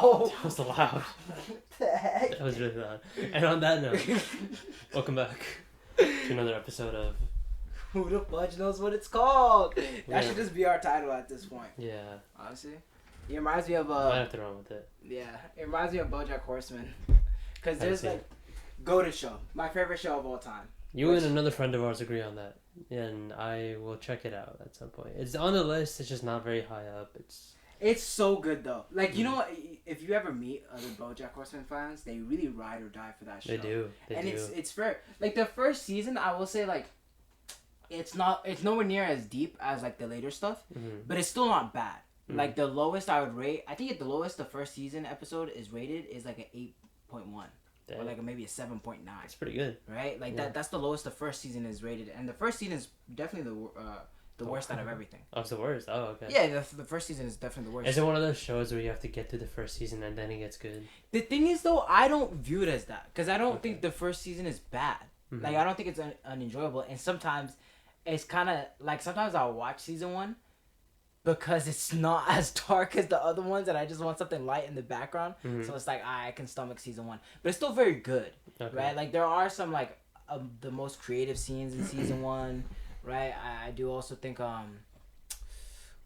Whoa! That was loud. What the heck? That was really loud. And on that note, welcome back to another episode of... Who the fudge knows what it's called? That Yeah. should just be our title at this point. Yeah. Honestly, it reminds me of Might have to run with it. yeah, it reminds me of BoJack Horseman. Cause I've there's seen like, Goated show, my favorite show of all time. You and another friend of ours agree on that. And I will check it out at some point. It's on the list, it's just not very high up. It's so good though. Like you know, what? If you ever meet other BoJack Horseman fans, they really ride or die for that show. They do. And it's fair. Like the first season, I will say like, it's nowhere near as deep as like the later stuff, but it's still not bad. Like the lowest I would rate, I think at the lowest the first season episode is rated is like an 8.1 or like maybe a 7.9. It's pretty good. Right? Like that's the lowest the first season is rated, and the first season is definitely the worst out of everything. Oh, it's the worst? Oh, okay. Yeah, the first season is definitely the worst. Is it one of those shows where you have to get through the first season and then it gets good? The thing is, though, I don't view it as that. Because I don't think the first season is bad. Like, I don't think it's unenjoyable. And sometimes, it's kind of, like, sometimes I'll watch season 1 because it's not as dark as the other ones and I just want something light in the background. So it's like, I can stomach season 1. But it's still very good, right? Like, there are some, like, the most creative scenes in season 1, right? I do also think,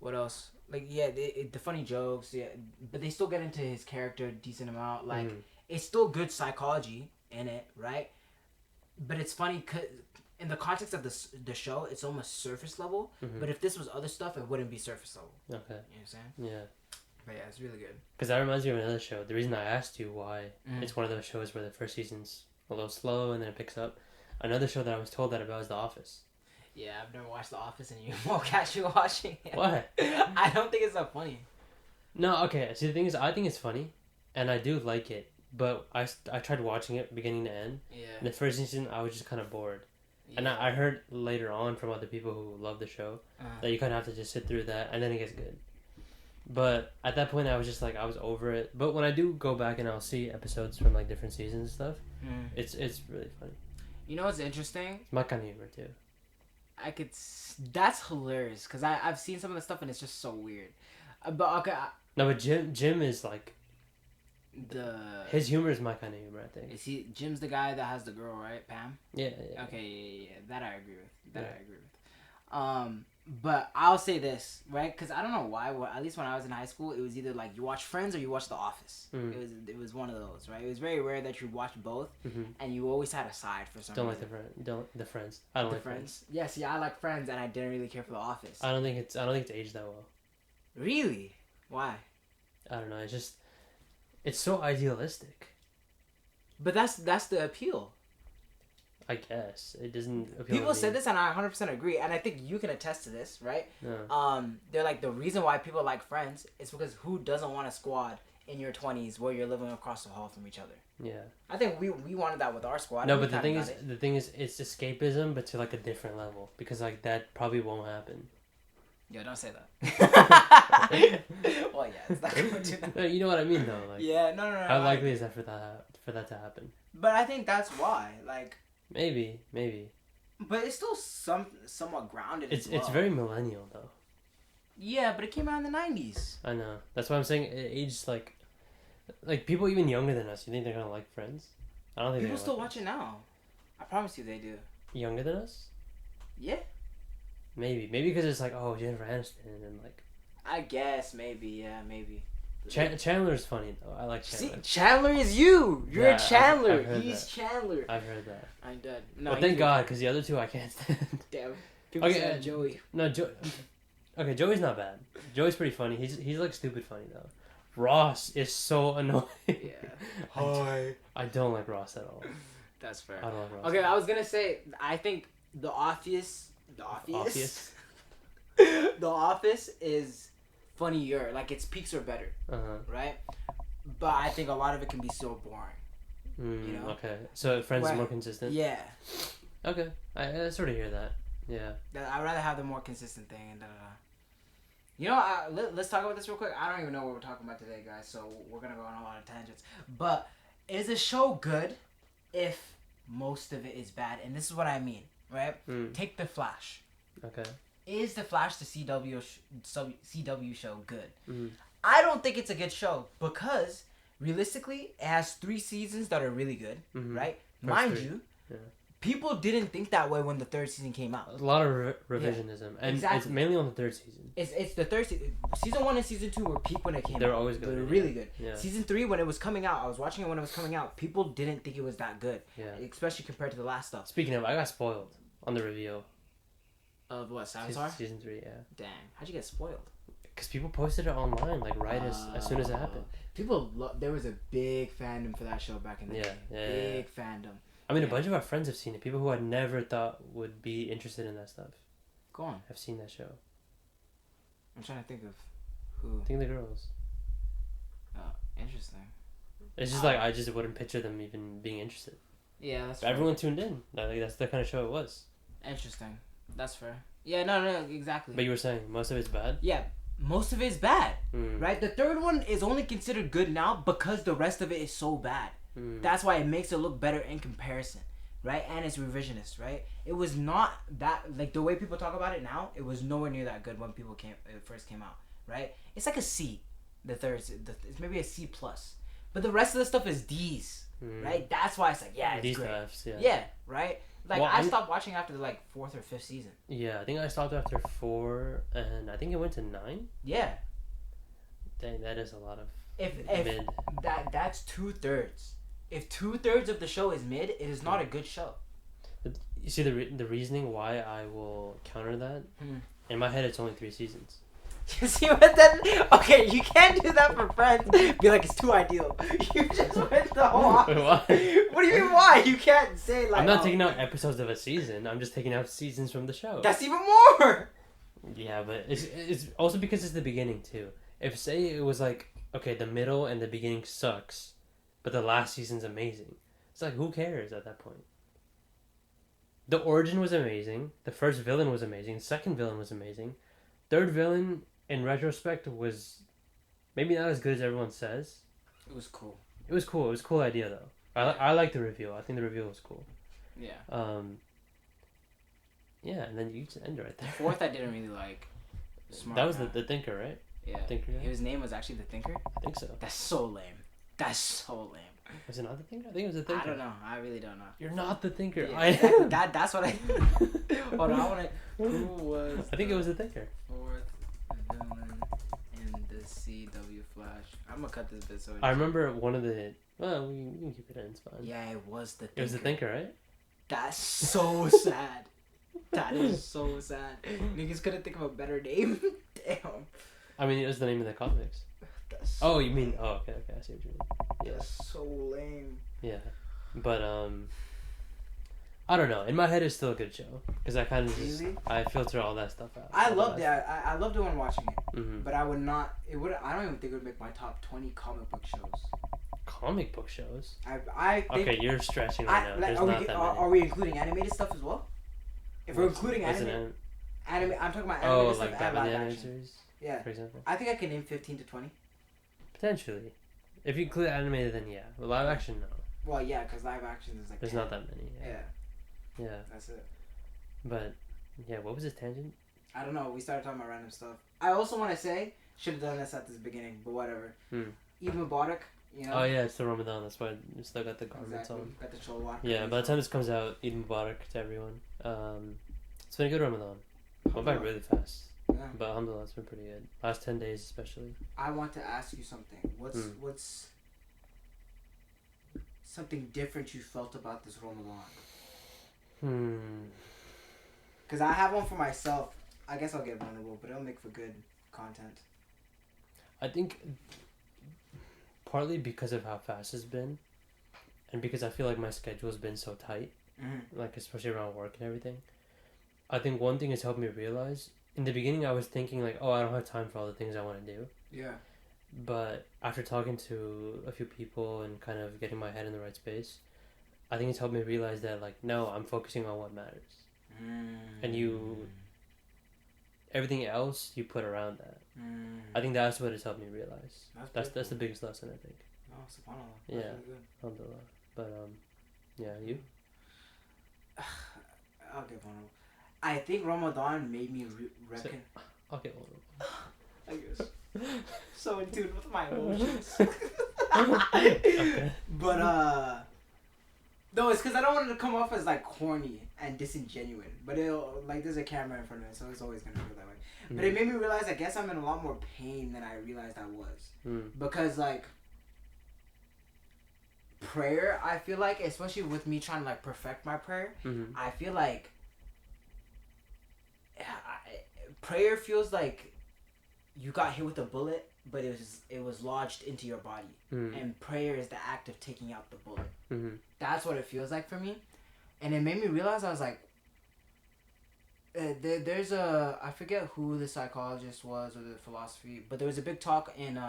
what else? Like, yeah, the funny jokes, yeah, but they still get into his character a decent amount. Like, it's still good psychology in it, right? But it's funny because in the context of the show, it's almost surface level. But if this was other stuff, it wouldn't be surface level. Okay. You know what I'm saying? Yeah. But yeah, it's really good. Because that reminds me of another show. The reason I asked you why it's one of those shows where the first season's a little slow and then it picks up. Another show that I was told that about is The Office. Yeah, I've never watched The Office and you won't catch you watching it. What? I don't think it's that funny. No, okay. See, the thing is, I think it's funny, and I do like it. But I tried watching it beginning to end. Yeah. In the first season, I was just kind of bored. Yeah. And I heard later on from other people who love the show that you kind of have to just sit through that, and then it gets good. But at that point, I was just like, I was over it. But when I do go back and I'll see episodes from like different seasons and stuff, it's really funny. You know what's interesting? It's my kind of humor too. That's hilarious because I've seen some of the stuff and it's just so weird. But okay. No, but Jim is like. His humor is my kind of humor, I think. Is he Jim's the guy that has the girl, right? Pam? Yeah. Okay, yeah. That I agree with. I agree with. But I'll say this, right? Because I don't know why. At least when I was in high school, it was either like you watch Friends or you watch The Office. It was one of those, right? It was very rare that you watched both, and you always had a side for some reason. Don't the Friends. I don't like Friends. Yeah, see, I like Friends, and I didn't really care for The Office. I don't think it's aged that well. Really? Why? I don't know. It's so idealistic. But that's the appeal. I guess it doesn't appeal. People said this, and I 100% agree, and I think you can attest to this, right? Yeah. They're like, the reason why people like Friends is because who doesn't want a squad in your 20s where you're living across the hall from each other? Yeah. I think we wanted that with our squad. No, but the thing is, it's escapism, but to like a different level, because like that probably won't happen. Yo, don't say that. Well, yeah, it's not going to that. No, you know what I mean, though. Like, yeah, no. How likely is that for that to happen? But I think that's why, like. Maybe. But it's still somewhat grounded. It's as well. very millennial though. Yeah, but it came out in the 90s. I know. That's why I'm saying it aged like people even younger than us. You think they're gonna like Friends? I don't think people still watch it now. I promise you, they do. Younger than us? Yeah. Maybe because it's like, oh, Jennifer Aniston and like. I guess maybe. Chandler's funny though. I like Chandler. See, Chandler is you. You're a Chandler. He's that. Chandler. I've heard that. I'm dead. No, well, thank God, because the other two I can't stand. Damn. People say Joey. No, okay, Joey's not bad. Joey's pretty funny. He's like stupid funny though. Ross is so annoying. Yeah. Hi. I don't like Ross at all. That's fair. I don't like Ross. Okay, I was gonna say I think The Office. The Office is funnier. Like its peaks are better. Right. But I think a lot of it can be so boring. You know. Okay. So Friends is more consistent. Yeah. Okay. I sort of hear that. Yeah. I'd rather have the more consistent thing and You know, let's talk about this real quick. I don't even know what we're talking about today, guys, so we're going to go on a lot of tangents. But is a show good if most of it is bad? And this is what I mean, right? Take The Flash. Okay. Is The Flash, the CW show, good? I don't think it's a good show because realistically, it has 3 seasons that are really good, right? Mind you, people didn't think that way when the 3rd season came out. A lot of revisionism, and it's mainly on the 3rd season. It's the 3rd season. Season 1 and season 2 were peak when it came out. They were always good. They were really good. Yeah. Season 3, when it was coming out, I was watching it when it was coming out. People didn't think it was that good. Yeah. Especially compared to the last stuff. Speaking of, I got spoiled on the review. Of what, Salazar? Season 3, yeah. Dang, how'd you get spoiled? Because people posted it online, like as soon as it happened. There was a big fandom for that show back in the day. Big fandom. I mean, a bunch of our friends have seen it. People who I never thought would be interested in that stuff. Go on. Have seen that show. I'm trying to think of who. Think of the girls. Oh, interesting. It's just like I just wouldn't picture them even being interested. Yeah, that's fair. Everyone tuned in. Like, that's the kind of show it was. Interesting. That's fair. Yeah, no, exactly. But you were saying most of it's bad? Yeah, most of it's bad. Right? The 3rd one is only considered good now because the rest of it is so bad. That's why it makes it look better in comparison, right? And it's revisionist, right? It was not that, like, the way people talk about it now, it was nowhere near that good when it first came out, right? It's like a C, it's maybe a C+. But the rest of the stuff is D's, right? That's why it's like, yeah, it's D's great. F's, yeah. Yeah, right? Like, well, I stopped watching after, like, 4th or 5th season. Yeah, I think I stopped after 4, and I think it went to 9? Yeah. Dang, that is a lot of mid. That's 2/3. If 2/3 of the show is mid, it is not a good show. You see the reasoning why I will counter that? In my head, it's only 3 seasons. You see what then? Okay, you can't do that for Friends. Be like, it's too ideal. You just went the whole opposite. Why? What do you mean why? You can't say like. I'm not taking out episodes of a season. I'm just taking out seasons from the show. That's even more. Yeah, but it's also because it's the beginning too. If say it was like, okay, the middle and the beginning sucks, but the last season's amazing. It's like, who cares at that point? The origin was amazing. The first villain was amazing. The second villain was amazing. Third villain, in retrospect, was maybe not as good as everyone says. It was cool. It was cool. It was a cool idea, though. I like the reveal. I think the reveal was cool. Yeah. Yeah, and then you just end it right there. 4th, I didn't really like. Smart that was the Thinker, right? Yeah. Thinker. Yeah. His name was actually the Thinker. I think so. That's so lame. That's so lame. Was it not the Thinker? I think it was the Thinker. I don't know. I really don't know. You're not the Thinker. Yeah, exactly. That's what I. Hold on. I want to. Who was? I think it was the Thinker. 4th villain in the CW Flash. I'm gonna cut this bit so. I remember one of the. Well, we can keep it in. It's fine. Yeah, it was the Thinker. It was the Thinker, right? That's so sad. That is so sad. Niggas couldn't think of a better name. Damn. I mean, it was the name of the comics. So you mean? Oh, okay. I see what you mean. Yeah. That's so lame. Yeah, but I don't know. In my head, it's still a good show because I kind of just I filter all that stuff out. I loved it. I loved it when watching it. But I would not. It would. I don't even think it would make my top 20 comic book shows. Comic book shows. I think, okay, you're stretching right now. There's not that many. Are we including animated stuff as well? If we're including anime, I'm talking about animated stuff and live action. Series, yeah. For example. I think I can name 15 to 20. Potentially. If you include animated, then yeah. But live action, no. Well, yeah, because live action is like. There's 10. not that many. Yeah. Yeah. That's it. But, yeah, what was his tangent? I don't know. We started talking about random stuff. I also want to say, should have done this at this beginning, but whatever. Eid Mubarak, you know. Oh yeah, it's the Ramadan. That's why we still got the garments on. Got the cholwar. Yeah, by the time this comes out, Eid Mubarak to everyone. It's been a good Ramadan. Went by really fast. Yeah. But alhamdulillah, it's been pretty good. Last 10 days especially. I want to ask you something. What's something different you felt about this Ramadan? Because I have one for myself. I guess I'll get vulnerable, but it'll make for good content. I think partly because of how fast it's been, and because I feel like my schedule's been so tight, like especially around work and everything. I think one thing has helped me realize. In the beginning, I was thinking like, oh, I don't have time for all the things I want to do. Yeah. But after talking to a few people and kind of getting my head in the right space, I think it's helped me realize that like, no, I'm focusing on what matters. And everything else you put around that. I think that's what it's helped me realize. That's the biggest lesson, I think. Oh, subhanAllah. Yeah. Really good. Alhamdulillah. But yeah, you? I'll get vulnerable. I think Ramadan made me reckon. I'll get vulnerable. I guess. So in tune with my emotions. Okay. But no, it's because I don't want it to come off as like corny and disingenuous. But it'll like there's a camera in front of it, so it's always gonna feel that way. But it made me realize I guess I'm in a lot more pain than I realized I was. Because like prayer, I feel like, especially with me trying to like perfect my prayer, I feel like prayer feels like you got hit with a bullet, but it was lodged into your body, and prayer is the act of taking out the bullet. That's what it feels like for me, and it made me realize I was like, there's I forget who the psychologist was or the philosophy, but there was a big talk in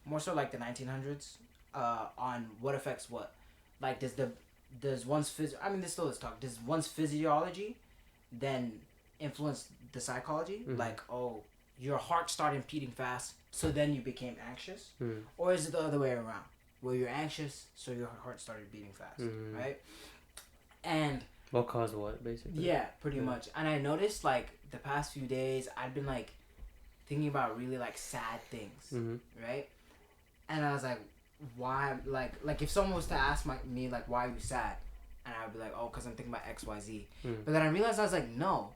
more so like the 1900s on what affects what, like does one's this still is talk, does one's physiology then influence the psychology, like your heart started beating fast, so then you became anxious, or is it the other way around, where you're anxious, so your heart started beating fast, right? And what caused what, basically? Yeah, pretty much. And I noticed like the past few days, I've been like thinking about really like sad things, right? And I was like, why? Like if someone was to ask me like, why are you sad? And I would be like, oh, because I'm thinking about XYZ. But then I realized I was like, no.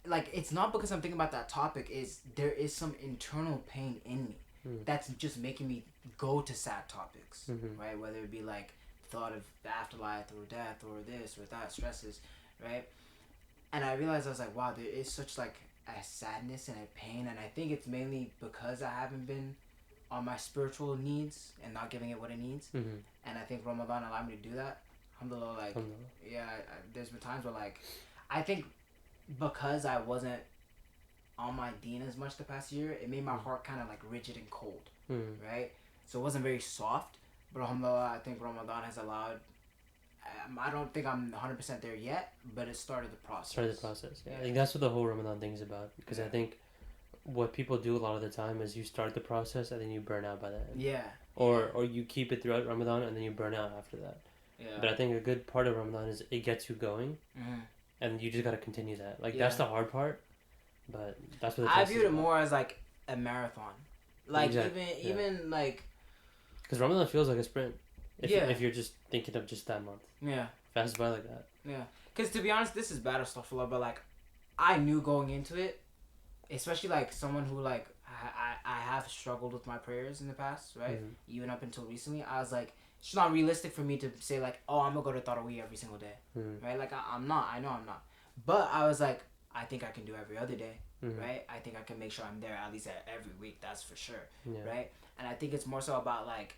Like, it's not because I'm thinking about that topic. There is some internal pain in me that's just making me go to sad topics, right? Whether it be like thought of the afterlife or death or this or that, stresses, right? And I realized I was like, wow, there is such like a sadness and a pain, and I think it's mainly because I haven't been on my spiritual needs and not giving it what it needs. And I think Ramadan allowed me to do that. Alhamdulillah, like, yeah, there's been times where like, I think because I wasn't on my deen as much the past year, it made my heart kind of like rigid and cold, right? So it wasn't very soft, but alhamdulillah, I think Ramadan has allowed, I don't think I'm 100% there yet, but it started the process. Yeah. I think that's what the whole Ramadan thing's about, because I think what people do a lot of the time is you start the process and then you burn out by the end. Yeah. Or you keep it throughout Ramadan and then you burn out after that. Yeah. But I think a good part of Ramadan is it gets you going, and you just gotta continue that. Like that's the hard part, but that's what I viewed it more as like a marathon. Like even like, because Ramadan feels like a sprint. If you're just thinking of just that month. Yeah. Fast by like that. Yeah. Because to be honest, this is bad astaghfirullah, but like, I knew going into it, especially like someone who like I have struggled with my prayers in the past, right? Even up until recently, I was like, it's not realistic for me to say like, oh, I'm gonna go to Tarawih every single day, right? Like I'm not. I know I'm not. But I was like, I think I can do every other day, right? I think I can make sure I'm there at least every week. That's for sure, right? And I think it's more so about like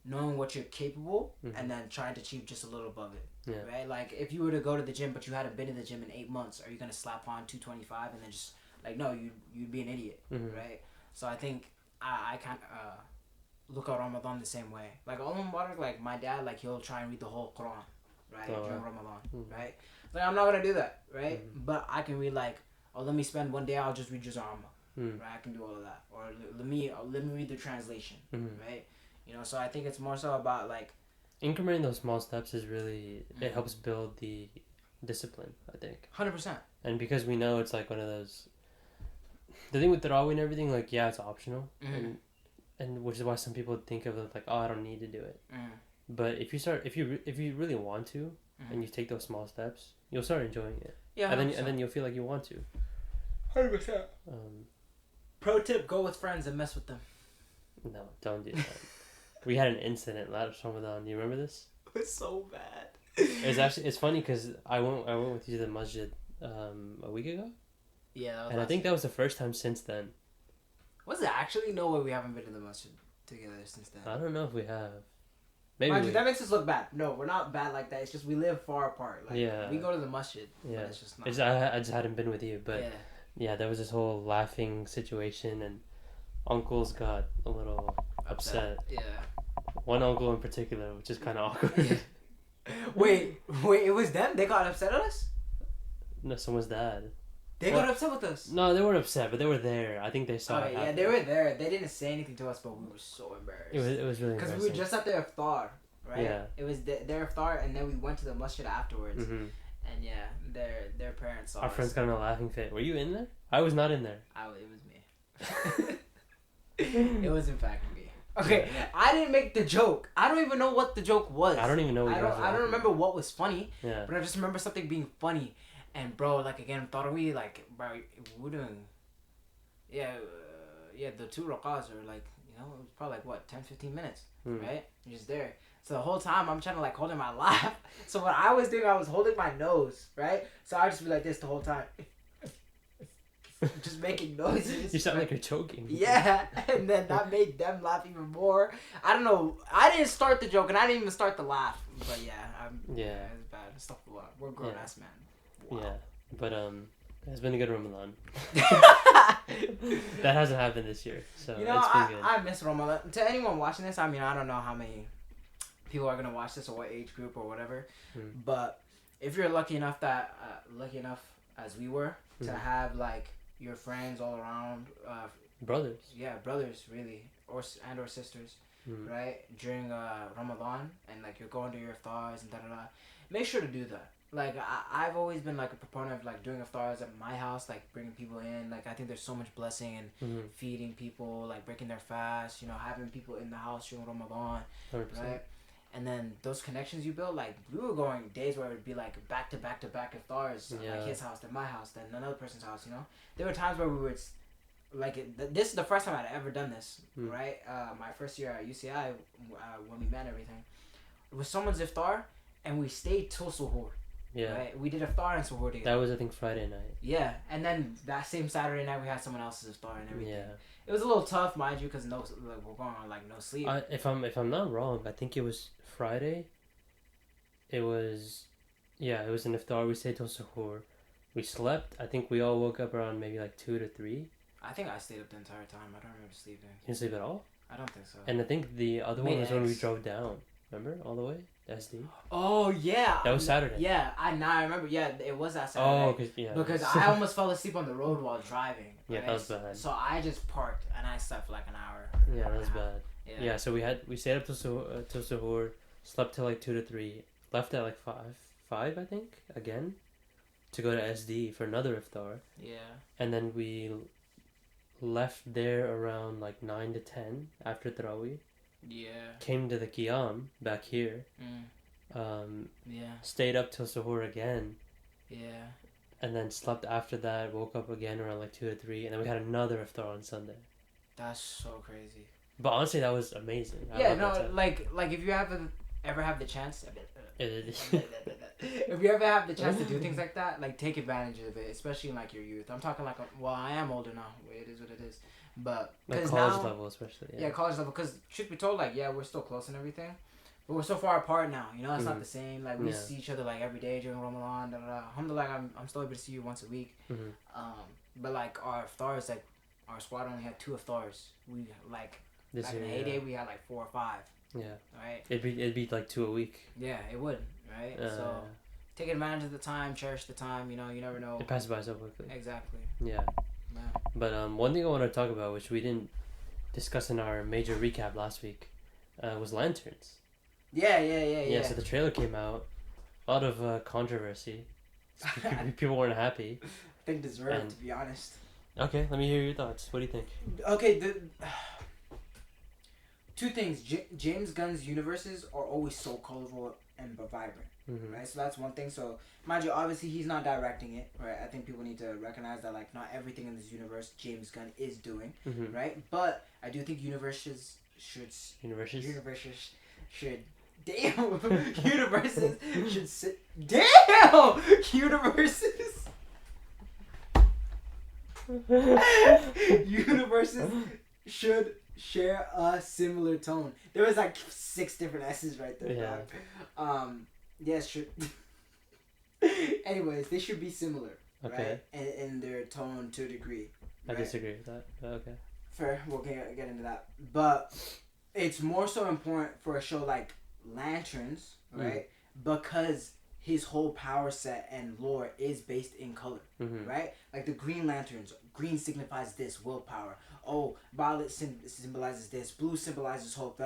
knowing what you're capable and then trying to achieve just a little above it, right? Like if you were to go to the gym but you hadn't been to the gym in 8 months, are you gonna slap on 225 and then just like, no, you'd be an idiot, right? So I think I kind of look at Ramadan the same way. Like like my dad, like he'll try and read the whole Quran, right, during Ramadan, right? Like I'm not gonna do that, right? But I can read like, oh, let me spend one day, I'll just read Juz Amma, right? I can do all of that, or let me read the translation, right? You know, so I think it's more so about like incrementing those small steps is really it helps build the discipline, I think. 100%. And because we know it's like one of those, the thing with Tarawih and everything, like it's optional, and which is why some people think of it like, oh, I don't need to do it. But if you really want to, and you take those small steps, you'll start enjoying it. Yeah, 100%. and then you'll feel like you want to. 100%. Pro tip: go with friends and mess with them. No, don't do that. We had an incident last Ramadan. Do you remember this? It was so bad. It's funny because I went with you to the masjid a week ago. Yeah, that was and I think that was the first time since then. Was it actually? No way, we haven't been to the masjid together since then. I don't know if we have. Maybe Mind you, that makes us look bad. No, we're not bad like that. It's just we live far apart. Like, we go to the masjid. Yeah, but it's just not. I just hadn't been with you, but there was this whole laughing situation, and uncles got a little upset. Yeah. One uncle in particular, which is kind of awkward. Wait, it was them? They got upset at us? No, someone's dad. They got upset with us? No, they weren't upset, but they were there. I think they saw it happen. Yeah, they were there. They didn't say anything to us, but we were so embarrassed. It was really embarrassing. Because we were just at their iftar, right? Yeah. It was their iftar, and then we went to the masjid afterwards. And their parents saw us. Our friends got in a laughing fit. Were you in there? I was not in there. It was me. It was in fact me. Okay, I didn't make the joke. I don't even know what the joke was. I don't even know. I don't remember what was funny. Yeah. But I just remember something being funny, and bro, like again, thought we like, bro, we're doing, the 2 rakas are like, it was probably like what 10-15 minutes, right? You're just there. So the whole time I'm trying to like holding my laugh. So what I was doing, I was holding my nose, right? So I would just be like this the whole time. Just making noises. You sound like you're choking. Yeah, and then that made them laugh even more. I don't know. I didn't start the joke, and I didn't even start the laugh. But yeah, it's bad. Stuff a lot. We're grown ass man. Wow. Yeah, but it's been a good Ramadan. That hasn't happened this year, so it's been good. I miss Ramadan. To anyone watching this, I mean, I don't know how many people are gonna watch this or what age group or whatever, but if you're lucky enough as we were to have like your friends all around, brothers really, or sisters, right, during Ramadan, and like you're going to your iftars and make sure to do that. Like I've always been like a proponent of like doing iftars at my house, like bringing people in. Like I think there's so much blessing in feeding people, like breaking their fast, having people in the house during Ramadan, 100%. right? And then those connections you build, like we were going days where it would be like back to back iftars, like his house, then my house, then another person's house. There were times where we would, like this is the first time I'd ever done this, right? My first year at UCI, when we met everything, it was someone's iftar, and we stayed till suhoor. Yeah. Right? We did iftar and suhoor together. That was I think Friday night. Yeah, and then that same Saturday night we had someone else's iftar and everything. Yeah. It was a little tough, mind you, because we're going on like no sleep. If I'm not wrong, I think it was Friday. It was an iftar. We stayed till suhoor. We slept. I think we all woke up around maybe like 2 to 3. I think I stayed up the entire time. I don't remember sleeping. You didn't sleep at all? I don't think so. And I think the other one was when we drove down. Remember all the way? SD. Oh yeah. That was Saturday. Yeah, I remember. Yeah, it was that Saturday. Oh, because I almost fell asleep on the road while driving. Yeah, right? that was bad. So I just parked and I slept for like an hour. Yeah, that was bad. Yeah. So we stayed up till suhoor, slept till like 2 to 3, left at like 5 I think again, to go to SD for another iftar. Yeah. And then we left there around like 9 to 10 after Tarawih. Yeah. Came to the Qiyam back here. Stayed up till suhoor again. Yeah. And then slept after that, woke up again around like 2 to 3, and then we had another iftar on Sunday. That's so crazy. But honestly, that was amazing. Like if you ever have the chance, If if you ever have the chance to do things like that, like take advantage of it, especially in like your youth. I'm talking like, I am older now. It is what it is. But like college level, especially. Yeah, college level. Because truth be told, like we're still close and everything, but we're so far apart now. It's not the same. Like we see each other like every day during Ramadan. Alhamdulillah, I'm still able to see you once a week. But like our iftars, like our squad only had 2 iftars. We like back in the heyday we had like 4 or 5. Yeah. Right. It'd be like 2 a week. Yeah, it would. Right. So take advantage of the time, cherish the time. You never know. It passes by so quickly. Exactly. Yeah. But one thing I want to talk about, which we didn't discuss in our major recap last week, was lanterns. Yeah. So the trailer came out, a lot of controversy. People weren't happy. I think deserved, to be honest. Okay, let me hear your thoughts. What do you think? Okay, 2 things. James Gunn's universes are always so colorful and vibrant, right? So that's one thing. So mind you, obviously he's not directing it, right? I think people need to recognize that like not everything in this universe James Gunn is doing, right? But I do think universes should share a similar tone. There was like 6 different S's right there. Yeah. Yes, sure. Anyways, they should be similar, right? In their tone to a degree. Right? I disagree with that. Okay. Fair. We'll get into that. But it's more so important for a show like Lanterns, right? Because his whole power set and lore is based in color, right? Like the Green Lanterns, green signifies this, willpower. Oh, violet symbolizes this, blue symbolizes hope,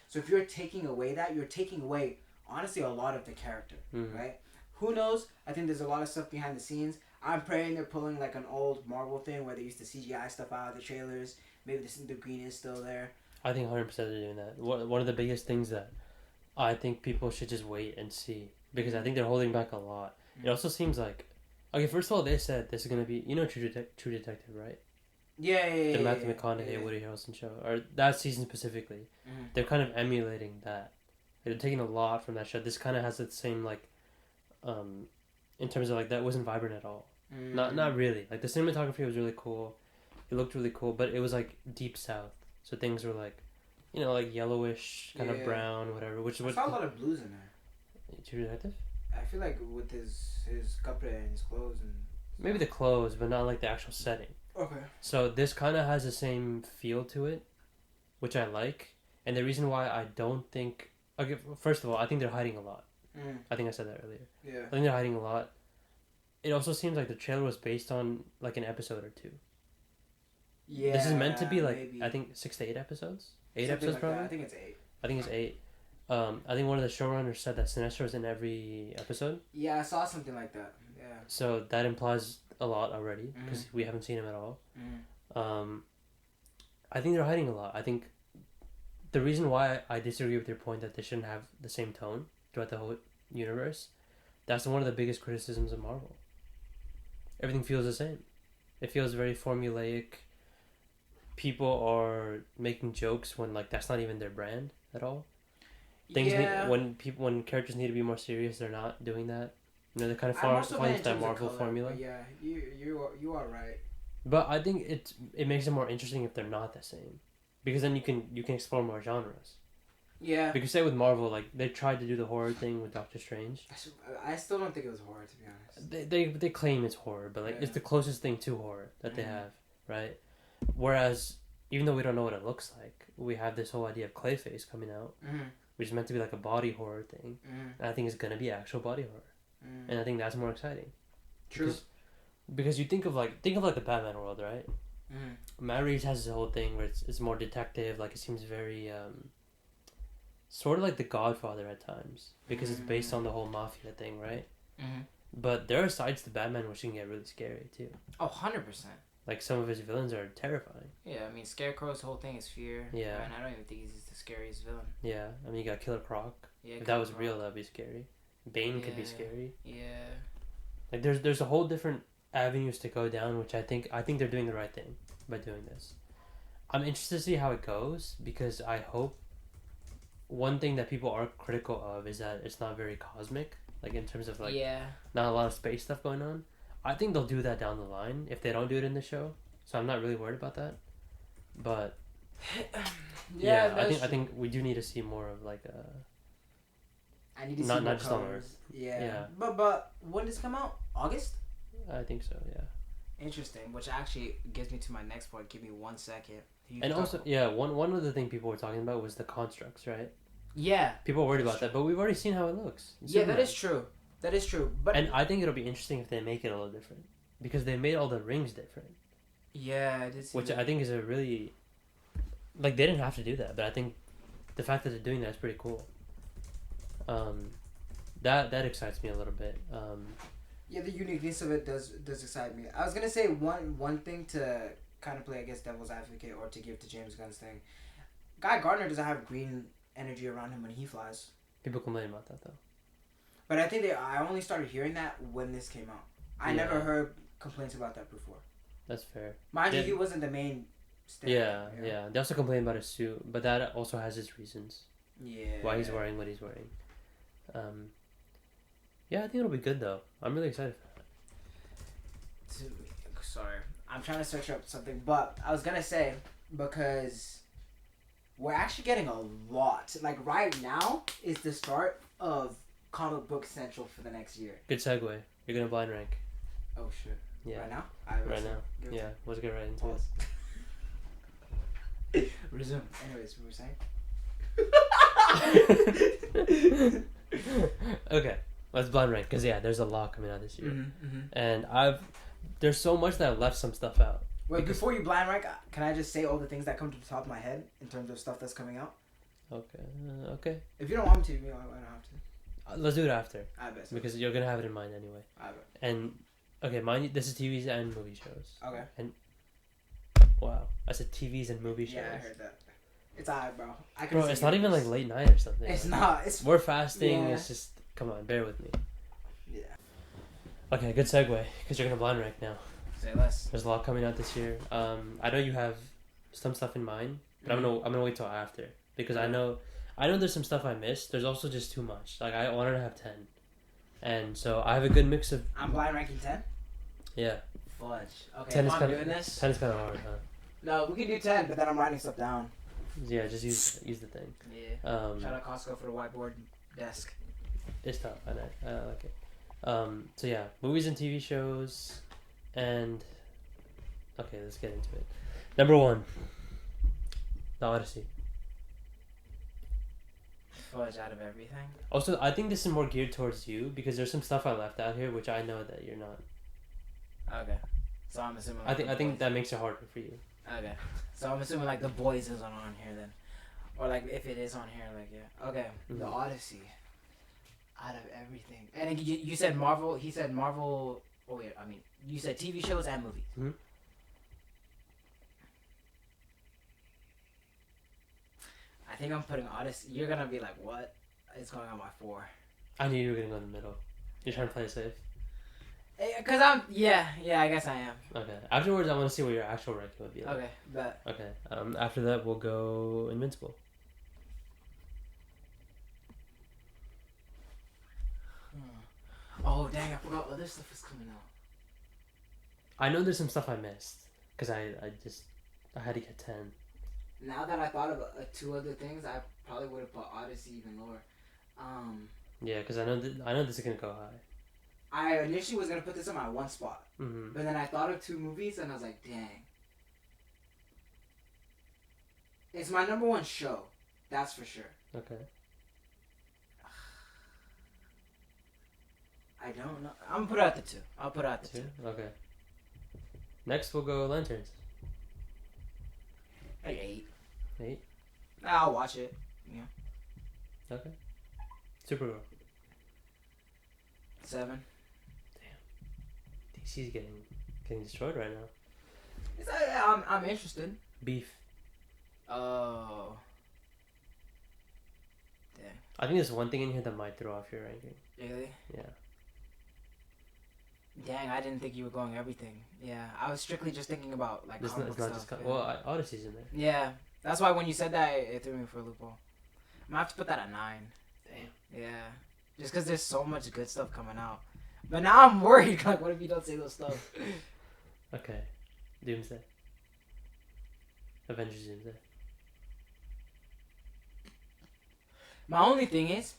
So if you're taking away that, you're taking away, honestly, a lot of the character, right? Who knows? I think there's a lot of stuff behind the scenes. I'm praying they're pulling like an old Marvel thing where they used to CGI stuff out of the trailers. maybe the green is still there. I think 100% they're doing that. One of the biggest things that I think people should just wait and see, because I think they're holding back a lot. It also seems like, okay, first of all, they said this is gonna be, True Detective, right? Yeah. The Matthew McConaughey, Woody Harrelson show, or that season specifically. They're kind of emulating that. They're taking a lot from that show. This kind of has the same in terms of like that wasn't vibrant at all. Not really. Like the cinematography was really cool. It looked really cool, but it was like deep south, so things were like, like yellowish, kind of brown, whatever. Which I saw a lot of blues in there. True Detective. I feel like with his kapre and his clothes and maybe the clothes, but not like the actual setting. Okay. So this kind of has the same feel to it, which I like, and the reason why I don't think, okay, first of all, I think they're hiding a lot. I think I said that earlier. Yeah. I think they're hiding a lot. It also seems like the trailer was based on like an episode or two. Yeah. This is meant to be like maybe. I think 6 to 8 episodes. 8 Something episodes like probably. That. I think it's 8. I think it's 8. I think one of the showrunners said that Sinestro is in every episode. Yeah, I saw something like that. Yeah. So that implies a lot already because we haven't seen him at all. I think they're hiding a lot. I think the reason why I disagree with your point that they shouldn't have the same tone throughout the whole universe, that's one of the biggest criticisms of Marvel. Everything feels the same. It feels very formulaic. People are making jokes when like that's not even their brand at all. Things when characters need to be more serious, they're not doing that. They're kind of falling into that Marvel formula. Yeah, you are right. But I think it makes it more interesting if they're not the same, because then you can explore more genres. Yeah. Because say with Marvel, like they tried to do the horror thing with Doctor Strange. I still don't think it was horror, to be honest. They claim it's horror, but like it's the closest thing to horror that they have, right? Whereas even though we don't know what it looks like, we have this whole idea of Clayface coming out, which is meant to be like a body horror thing, and I think it's gonna be actual body horror, and I think that's more exciting. True. Because you think of like the Batman world, right? Matt Reeves has this whole thing where it's more detective, like it seems very sort of like The Godfather at times, because it's based on the whole mafia thing, right? But there are sides to Batman which can get really scary too. Oh, 100%. Like some of his villains are terrifying. Yeah, I mean Scarecrow's whole thing is fear. Yeah. And I don't even think he's the scariest villain. Yeah, I mean you got Killer Croc. Yeah. If that was real, that'd be scary. Bane could be scary. Yeah. Like there's a whole different avenues to go down, which I think they're doing the right thing by doing this. I'm interested to see how it goes, because I hope one thing that people are critical of is that it's not very cosmic, like in terms of like not a lot of space stuff going on. I think they'll do that down the line if they don't do it in the show, so I'm not really worried about that. But I think we do need to see more of like I need to see not more just colors. on Earth. Yeah. But when does it come out? August? I think so. Yeah. Interesting, which actually gets me to my next point. Give me 1 second. And also, one other thing people were talking about was the constructs, right? Yeah. People were worried about that, but we've already seen how it looks. Yeah, that is true. That is true. But I think it'll be interesting if they make it a little different, because they made all the rings different. Yeah, I did see which that. I think is a really, like, they didn't have to do that, but I think the fact that they're doing that is pretty cool. That excites me a little bit. Yeah, the uniqueness of it does excite me. I was gonna say one thing to kind of play, I guess, devil's advocate, or to give to James Gunn's thing. Guy Gardner doesn't have green energy around him when he flies. People complain about that though. But I think I only started hearing that when this came out. I never heard complaints about that before. That's fair. Mind you, he wasn't the main star. Yeah. They also complain about his suit, but that also has its reasons. Yeah. Why he's wearing what he's wearing. Yeah, I think it'll be good though. I'm really excited for that. Sorry, I'm trying to search up something, but I was gonna say, because we're actually getting a lot. Like right now is the start of Comic Book Central for the next year. Good segue. You're gonna blind rank. Oh shit. Yeah. Right now? Right now. Yeah. Let's get right into it. Resume. Anyways, we were saying. Okay. Let's blind rank, because there's a lot coming out this year, and there's so much that I've left some stuff out. Wait, before you blind rank, can I just say all the things that come to the top of my head in terms of stuff that's coming out? Okay. If you don't want me to, I don't have to. Let's do it after. I bet. Because you're gonna have it in mind anyway. I bet. And okay, this is TVs and movie shows. Okay. And Wow. I said TVs and movie shows. Yeah, I heard that. It's alright, bro. Bro, it's not even like late night or something. It's not. It's We're fasting. Yeah. It's just come on, bear with me. Yeah. Okay, good segue because you're gonna blind rank now. Say less. There's a lot coming out this year. I know you have some stuff in mind, but I'm gonna wait till after because I know there's some stuff I missed. There's also just too much. Like I wanted to have 10, and so I have a good mix of. I'm blind ranking 10. Yeah. Fudge. Okay. 10 is I'm kind doing of this. 10 is kind of hard, huh? No, we can do 10, but then I'm writing stuff down. Yeah, just use the thing. Yeah. Shout out Costco for the whiteboard desk. It's tough. I like it. So yeah, movies and TV shows, and okay, let's get into it. Number 1, The Odyssey. Fudge out of everything. Also, I think this is more geared towards you because there's some stuff I left out here which I know that you're not. Okay. So I'm assuming. I think that makes it harder for you. Okay. So I'm assuming like The Boys isn't on here then, or like if it is on here, like yeah. Okay. Mm-hmm. The Odyssey. Out of everything, and then you said Marvel. He said Marvel. Oh wait, I mean you said TV shows and movies. Mm-hmm. I think I'm putting Odyssey. You're gonna be like, what? It's going on my 4. I knew you were gonna go in the middle. You're trying to play it safe. Cause I'm yeah. I guess I am. Okay. Afterwards, I want to see what your actual ranking would be like. Okay, bet. Okay. After that, we'll go Invincible. Oh dang! I forgot other stuff is coming out. I know there's some stuff I missed because I had to get 10. Now that I thought of 2 other things, I probably would have put Odyssey even lower. Yeah, because I know this is gonna go high. I initially was gonna put this on my 1 spot, Mm-hmm. but then I thought of 2 movies and I was like, dang. It's my number 1 show, that's for sure. Okay. I don't know. I'm gonna put it at the 2. I'll put it at the 2. Okay. Next, we'll go Lanterns. Like 8. 8. I'll watch it. Yeah. Okay. Supergirl. 7. DC's getting destroyed right now. It's, I'm interested. Beef. Oh. Dang. I think there's one thing in here that might throw off your ranking. Really? Yeah. Dang, I didn't think you were going everything. Yeah, I was strictly just thinking about like comic book stuff. Well, Odyssey's in there. Yeah, that's why when you said that, it threw me for a loophole. I'm gonna have to put that at 9. Damn. Yeah, just because there's so much good stuff coming out. But now I'm worried. Like, what if you don't say those stuff? Okay. Doomsday. Avengers Doomsday. My only thing is,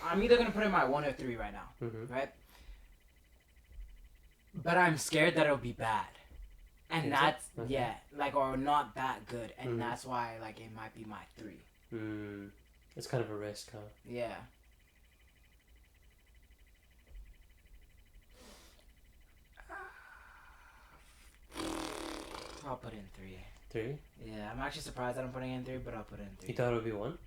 I'm either gonna put it in my 1 or 3 right now, Mm-hmm. right? But I'm scared that it'll be bad, and that's okay. yeah, like or not that good, and Mhm. that's why like it might be my 3. It's kind of a risk, huh? Yeah. I'll put in 3. 3? Yeah, I'm actually surprised that I'm putting in 3, but I'll put in 3. You thought it would be 1?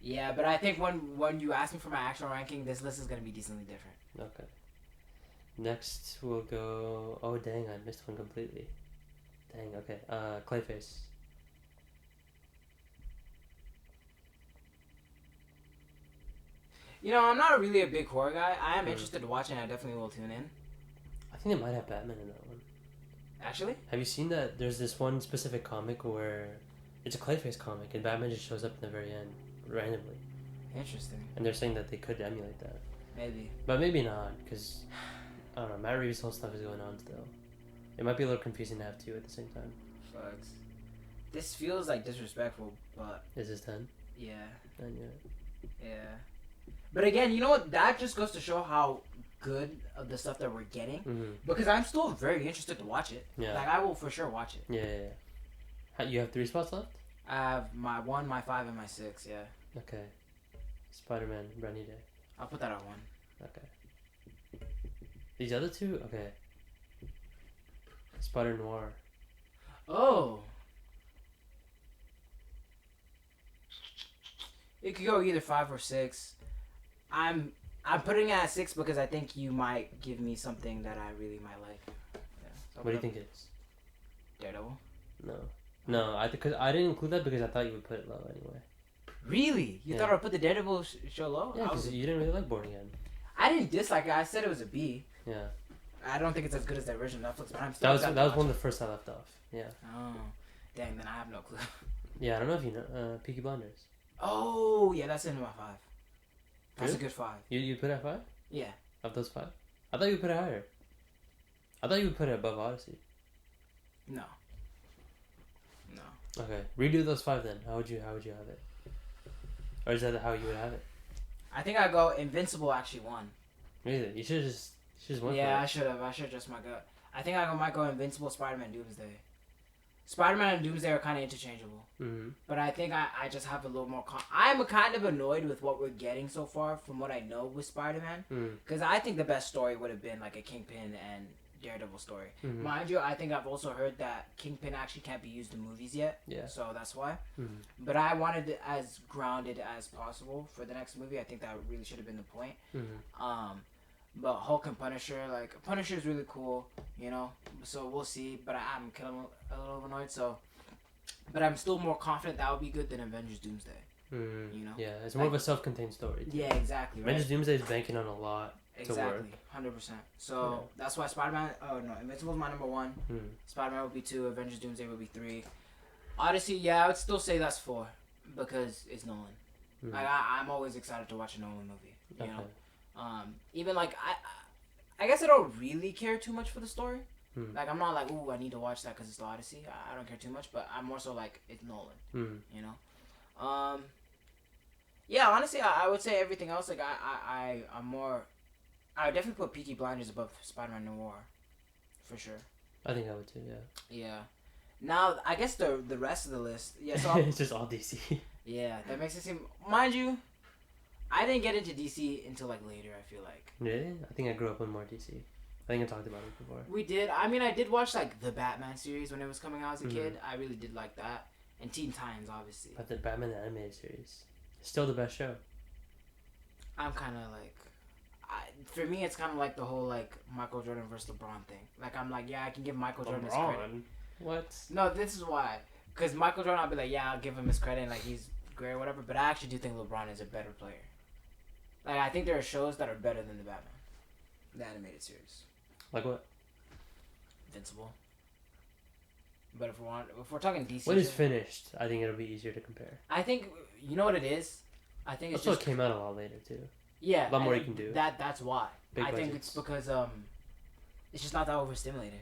Yeah, but I think when you ask me for my actual ranking, this list is gonna be decently different. Okay. Next, we'll go... Oh, dang, I missed one completely. Dang, okay. Clayface. You know, I'm not really a big horror guy. I am interested to watch it, and I definitely will tune in. I think they might have Batman in that one. Actually? Have you seen that? There's this one specific comic where it's a Clayface comic, and Batman just shows up in the very end, randomly. Interesting. And they're saying that they could emulate that. Maybe. But maybe not, because, I don't know, Matt Reeves' whole stuff is going on still. It might be a little confusing to have 2 at the same time. Fucks. This feels like disrespectful, but... Is this 10? Yeah. 10, yeah. Yeah. But again, you know what? That just goes to show how good of the stuff that we're getting. Mm-hmm. Because I'm still very interested to watch it. Yeah. Like, I will for sure watch it. Yeah. You have 3 spots left? I have my 1, my 5, and my 6, yeah. Okay. Spider-Man, Brand New Day. I'll put that on 1. Okay. These other 2? Okay. Spider-Noir. Oh! It could go either 5 or 6. I'm putting it at 6 because I think you might give me something that I really might like. Yeah, so What do you think it is? Daredevil. No. Because I didn't include that because I thought you would put it low anyway. Really? You thought I would put the Daredevil show low? Yeah, because you didn't really like Born Again. I didn't dislike it. I said it was a B. Yeah. I don't think it's as good as the original Netflix, but I'm still. That was one of the first I left off. Yeah. Oh, dang! Then I have no clue. Yeah, I don't know if you know Peaky Blinders. Oh yeah, that's in my 5. That's Really? a good 5. You put it at 5? Yeah. Of those 5? I thought you would put it higher. I thought you would put it above Odyssey. No. Okay, redo those 5 then. How would you have it? Or is that how you would have it? I think I go Invincible actually won. Really? You should just went Yeah, for I should have. I should just my gut. I think might go Invincible, Spider-Man, Doomsday. Spider-Man and Doomsday are kind of interchangeable. Mm-hmm. But I think I just have a little more... I'm kind of annoyed with what we're getting so far from what I know with Spider-Man. Because I think the best story would have been like a Kingpin and Daredevil story. Mm-hmm. Mind you, I think I've also heard that Kingpin actually can't be used in movies yet. Yeah. So that's why. Mm-hmm. But I wanted it as grounded as possible for the next movie. I think that really should have been the point. Mm-hmm. But Hulk and Punisher, like, Punisher's really cool, you know? So we'll see. But I'm kind of a little annoyed, so... But I'm still more confident that would be good than Avengers Doomsday. Mm-hmm. You know? Yeah, it's more of a self-contained story. Yeah, exactly. Right? Avengers Doomsday is banking on a lot to work. Exactly, 100%. So that's why Spider-Man... Oh, no. Invincible's my number 1. Spider-Man would be 2. Avengers Doomsday would be 3. Odyssey, yeah, I would still say that's 4. Because it's Nolan. Like, I'm always excited to watch a Nolan movie. You know? Even like I guess I don't really care too much for the story. Like I'm not like, ooh, I need to watch that because it's the Odyssey. I don't care too much, but I'm more so like it's Nolan. You know. Yeah, honestly, I would say everything else. Like I'm more. I would definitely put Peaky Blinders above Spider-Man Noir, for sure. I think I would too. Yeah. Yeah. Now I guess the rest of the list. Yeah. So it's just all DC. Yeah, that makes it seem. Mind you, I didn't get into DC until like later. I feel like. Really? I think I grew up with more DC. I think I talked about it before. We did. I mean, I did watch like the Batman series when it was coming out as a kid. I really did like that, and Teen Titans, obviously. But the Batman the animated series, is still the best show. I'm kind of like, for me, it's kind of like the whole like Michael Jordan versus LeBron thing. Like I'm like, yeah, I can give Michael Jordan his credit. What? No, this is why. Because Michael Jordan, I'll be like, yeah, I'll give him his credit, and like he's great or whatever. But I actually do think LeBron is a better player. Like I think there are shows that are better than the Batman, the animated series. Like what? Invincible. But if we're talking DC, when it's finished, I think it'll be easier to compare. I think you know what it is. I think it's also it came out a lot later too. Yeah, a lot more you can do. That's why. Big I budgets. think it's because it's just not that overstimulated.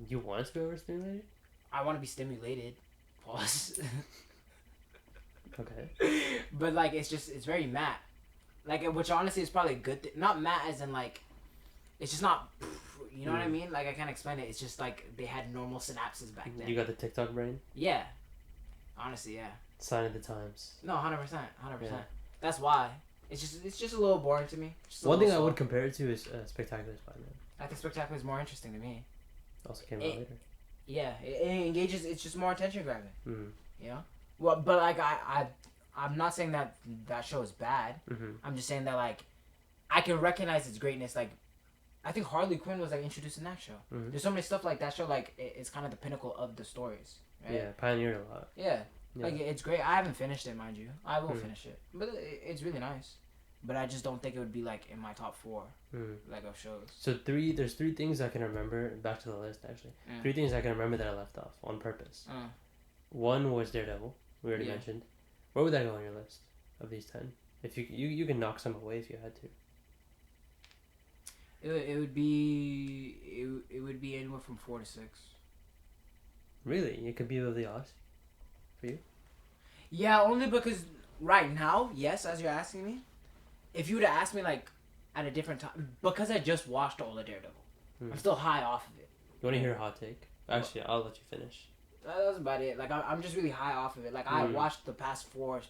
You want it to be overstimulated? I want to be stimulated. Pause. Okay. But like it's very matte, like which honestly is probably a good thing. Not matte as in like, it's just not. You know what I mean? Like I can't explain it. It's just like they had normal synapses back then. You got the TikTok brain? Yeah. Honestly, yeah. Sign of the times. No, 100%, 100%. That's why. It's just a little boring to me. One thing I would compare it to is Spectacular Spider-Man. I think Spectacular is more interesting to me. Also came out later. Yeah, it engages. It's just more attention grabbing. Mm-hmm. You know. Well, but like I'm not saying that show is bad. Mm-hmm. I'm just saying that like, I can recognize its greatness. Like, I think Harley Quinn was like introduced in that show. Mm-hmm. There's so many stuff like that show. Like, it's kind of the pinnacle of the stories. Right? Yeah, pioneered a lot. Yeah. Like it's great. I haven't finished it, mind you. I will finish it, but it's really nice. But I just don't think it would be like in my top 4, like of shows. So there's 3 things I can remember. Back to the list, actually. 3 things I can remember that I left off on purpose. 1 was Daredevil. We already mentioned. Where would that go on your list of these 10? If you can knock some away if you had to. It would be anywhere from 4 to 6. Really, it could be above the Odyssey for you. Yeah, only because right now, yes, as you're asking me, if you would have asked me like at a different time, because I just watched all of Daredevil, I'm still high off of it. You want to hear a hot take? Actually, I'll let you finish. That was about it. Like I'm just really high off of it. Like I watched the past 4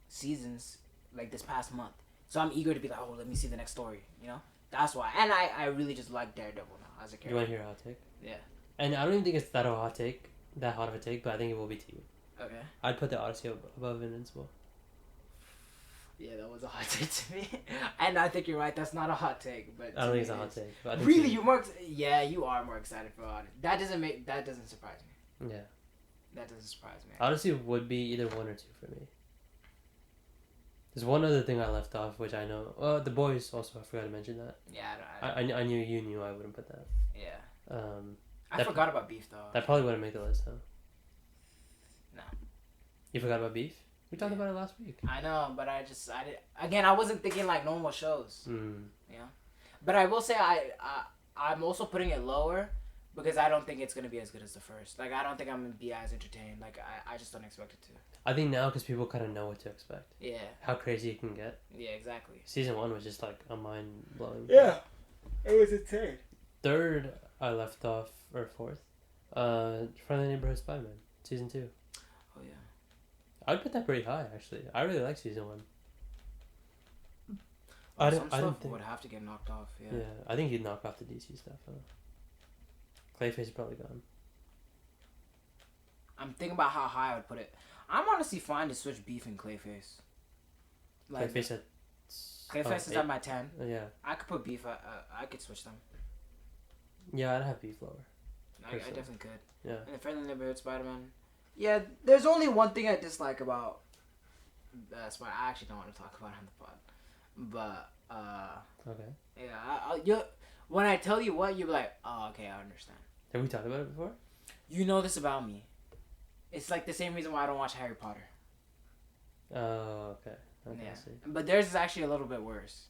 seasons like this past month, so I'm eager to be like, oh, let me see the next story. You know, that's why. And I really just like Daredevil now as a character. You want to hear a hot take? Yeah. And I don't even think it's that hot of a take, but I think it will be to you. Okay. I'd put the Odyssey above Invincible. Yeah, that was a hot take to me, and I think you're right. That's not a hot take, but I don't think it's a hot take. But I think really, you're more. Yeah, you are more excited for Odyssey. That doesn't surprise me. Yeah. That doesn't surprise me. Odyssey would be either 1 or 2 for me. There's one other thing I left off, which I know. The Boys also. I forgot to mention that. Yeah, I knew you knew I wouldn't put that. Yeah. I that- forgot about Beef though. That probably wouldn't make the list, though. No. You forgot about Beef? We talked about it last week. I know, but I wasn't thinking like normal shows. Yeah. But I will say I'm also putting it lower because I don't think it's gonna be as good as the first. Like I don't think I'm gonna be as entertained. Like I just don't expect it to. I think now because people kind of know what to expect. Yeah. How crazy it can get. Yeah, exactly. Season 1 was just like a mind blowing. Yeah. It was insane. Third, I left off, or fourth, Friendly Neighborhood Spider-Man, Season 2. Oh yeah. I'd put that pretty high, actually. I really like Season 1. Some stuff would have to get knocked off. Yeah. Yeah, I think you'd knock off the DC stuff. Clayface is probably gone. I'm thinking about how high I would put it. I'm honestly fine to switch Beef and Clayface. Like, Clayface at... Clayface is at my 10. Yeah. I could put Beef. I could switch them. Yeah, I'd have Beef lower. I definitely could. Yeah. And the Friendly Neighborhood Spider-Man. Yeah, there's only one thing I dislike about Spider. I actually don't want to talk about it on the pod. But, Okay. yeah, when I tell you what, you'll be like, oh, okay, I understand. Have we talked about it before? You know this about me. It's like the same reason why I don't watch Harry Potter. Oh, okay. Okay, Yeah. I see. But theirs is actually a little bit worse.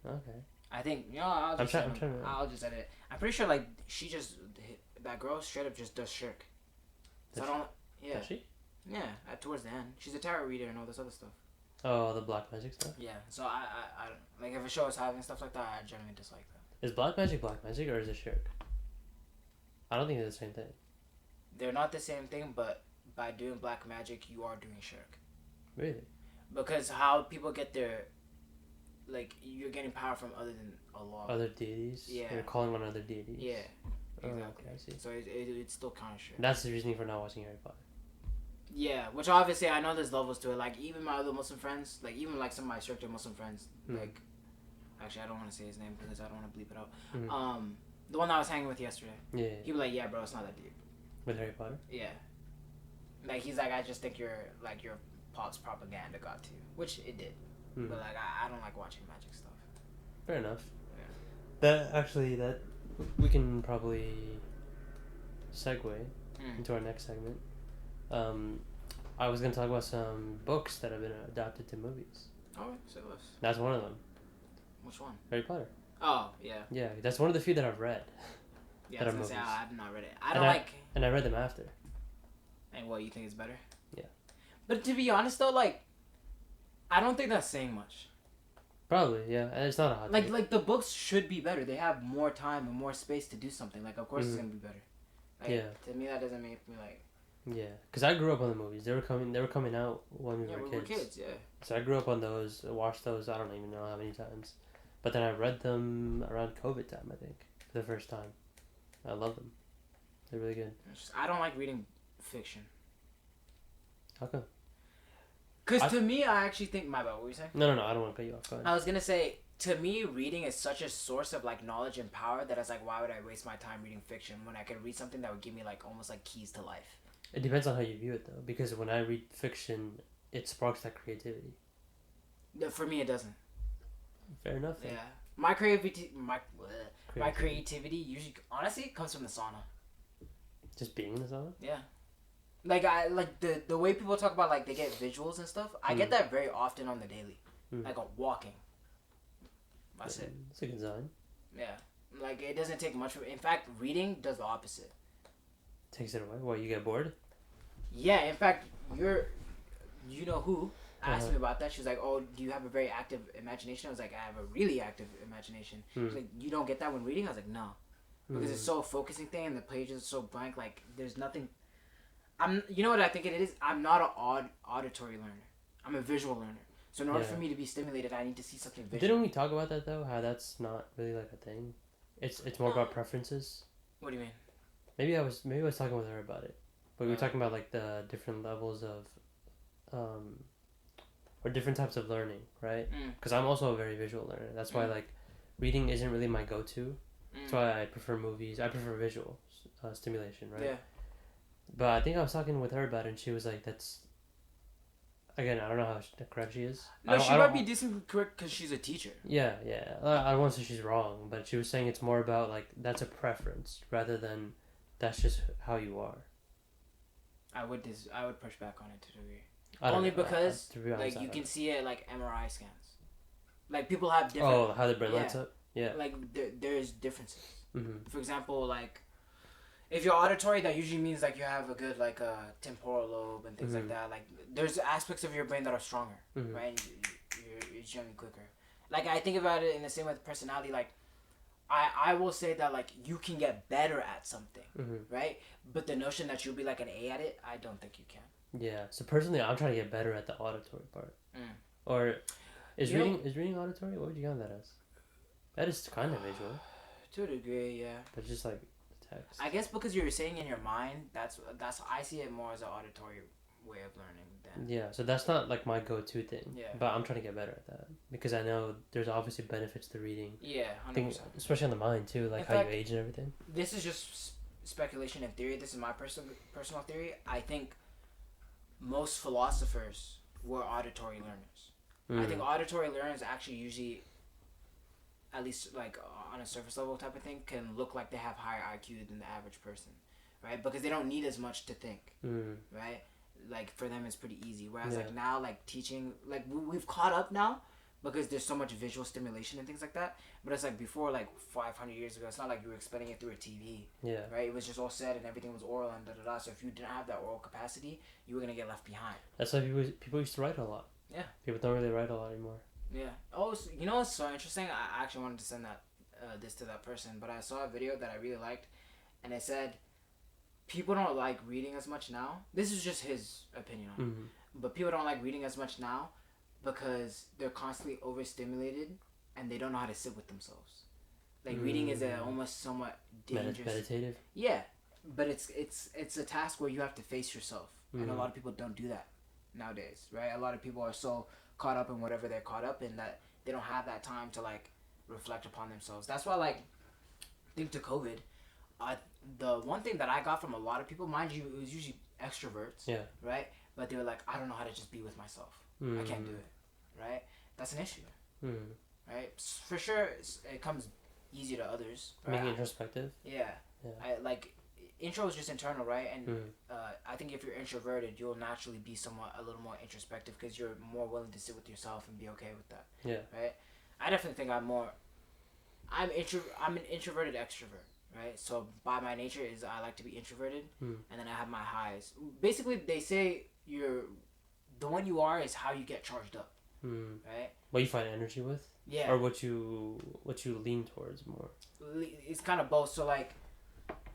Okay. I think, I'll just I'm trying to... I'll just edit it. I'm pretty sure, like, that girl straight up just does shirk. So I don't, yeah. Does she? Yeah, towards the end. She's a tarot reader and all this other stuff. Oh, the black magic stuff? Yeah, so I like, if a show is having stuff like that, I generally dislike that. Is black magic or is it shirk? I don't think it's the same thing. They're not the same thing, but by doing black magic, you are doing shirk. Really? Because how people get their, like, you're getting power from other than Allah. Other deities? Yeah. You're calling on other deities? Yeah, exactly. exactly. I see. So it's still kind of shirk. That's the reasoning for not watching Harry Potter. Yeah, which obviously I know there's levels to it. Like, even my other Muslim friends, like, even like some of my stricter Muslim friends, like, actually I don't want to say his name because I don't want to bleep it out. Mm-hmm. The one that I was hanging with yesterday. Yeah. He was like, yeah, bro, it's not that deep. With Harry Potter? Yeah. Like, he's like, I just think your pop's propaganda got to you, which it did. Mm. But like, I don't like watching magic stuff. Fair enough. Yeah. That we can probably segue into our next segment. I was gonna talk about some books that have been adapted to movies. Oh, say less. That's one of them. Which one? Harry Potter. Oh, yeah. Yeah, that's one of the few that I've read. Yeah, that I was are gonna say, movies. I've not read it. I don't like... And I read them after. And what, you think it's better? Yeah. But to be honest, though, like, I don't think that's saying much. Probably, yeah. And it's not a hot take. Like, the books should be better. They have more time and more space to do something. Like, of course it's gonna be better. Like, yeah. To me, that doesn't make me, like... Yeah, because I grew up on the movies. They were coming out when we were kids. Kids, yeah. So I grew up on those, watched those, I don't even know how many times. But then I read them around COVID time, I think, for the first time. I love them. They're really good. I don't like reading fiction. How come? Because to me, I actually think... My bad, what were you saying? No, I don't want to cut you off. Go ahead. I was going to say, to me, reading is such a source of, like, knowledge and power that it's like, why would I waste my time reading fiction when I could read something that would give me, like, almost, like, keys to life? It depends on how you view it, though. Because when I read fiction, it sparks that creativity. For me, it doesn't. Fair enough. Then. Yeah. My creativity usually, honestly, comes from the sauna. Just being in the sauna? Yeah. Like, the way people talk about, like, they get visuals and stuff, I get that very often on the daily. Like, walking. That's it. It's a good sign. Yeah. Like, it doesn't take much. In fact, reading does the opposite. Takes it away? What, you get bored? Yeah, in fact, you know who asked me about that. She was like, oh, do you have a very active imagination? I was like, I have a really active imagination. She's like, you don't get that when reading? I was like, no. Because it's so a focusing thing and the pages are so blank, like, there's nothing... You know what I think it is? I'm not an auditory learner. I'm a visual learner. So in order for me to be stimulated, I need to see something visual. Didn't we talk about that, though? How that's not really, like, a thing? It's more about preferences? What do you mean? Maybe I was talking with her about it, but we were talking about like the different levels of or different types of learning, right? Mm. Because I'm also a very visual learner. That's why like reading isn't really my go-to. That's why I prefer movies. I prefer visual stimulation, right? Yeah. But I think I was talking with her about it, and she was like, "That's." Again, I don't know how correct she is. No, she might be decently correct because she's a teacher. Yeah, yeah. I don't want to say she's wrong, but she was saying it's more about like that's a preference rather than that's just how you are. I would push back on it to a degree. Only because like you can see it like MRI scans. Like people have different. Oh, how the brain lights up. Yeah. Like there's differences. Mm-hmm. For example, like if you're auditory, that usually means like you have a good like temporal lobe and things like that. Like there's aspects of your brain that are stronger, right? And you're generally quicker. Like I think about it in the same way with personality. Like I will say that like you can get better at something, right? But the notion that you'll be like an A at it, I don't think you can. Yeah. So personally, I'm trying to get better at the auditory part. Or is reading auditory? What would you count that as? That is kind of visual. To a degree, yeah. But just like text. I guess because you're saying in your mind, that's I see it more as an auditory way of learning than. Yeah, so that's not like my go-to thing. Yeah. But I'm trying to get better at that because I know there's obviously benefits to reading. Yeah, 100%. Especially on the mind too, like how you age and everything. This is just speculation and theory. This is my personal theory. I think most philosophers were auditory learners. I think auditory learners actually usually, at least like on a surface level type of thing, can look like they have higher IQ than the average person, right? Because they don't need as much to think, right? Like for them it's pretty easy. Whereas like now, like teaching, like we've caught up now because there's so much visual stimulation and things like that. But it's like before, like 500 years ago, it's not like you were explaining it through a TV, right? It was just all said and everything was oral and da. So if you didn't have that oral capacity, you were gonna get left behind. That's why people used to write a lot. Yeah. People don't really write a lot anymore. Yeah. Oh, so, you know what's so interesting? I actually wanted to send this to that person, but I saw a video that I really liked, and it said people don't like reading as much now. This is just his opinion on it. But people don't like reading as much now because they're constantly overstimulated and they don't know how to sit with themselves. Like reading is almost somewhat dangerous. Meditative. Yeah, but it's a task where you have to face yourself, and a lot of people don't do that nowadays, right? A lot of people are so caught up in whatever they're caught up in that they don't have that time to like reflect upon themselves. That's why like I think to COVID, the one thing that I got from a lot of people, mind you, it was usually extroverts, right? But they were like, I don't know how to just be with myself. I can't do it, right? That's an issue, right? For sure, it comes easy to others. Right? Making introspective. Yeah. I like intro is just internal, right? And I think if you're introverted, you'll naturally be a little more introspective because you're more willing to sit with yourself and be okay with that. Yeah. Right. I definitely think I'm an introverted extrovert, right? So by my nature is I like to be introverted, and then I have my highs. Basically, they say the one you are is how you get charged up, right? What you find energy with. Yeah. Or what you lean towards more. It's kind of both. So like,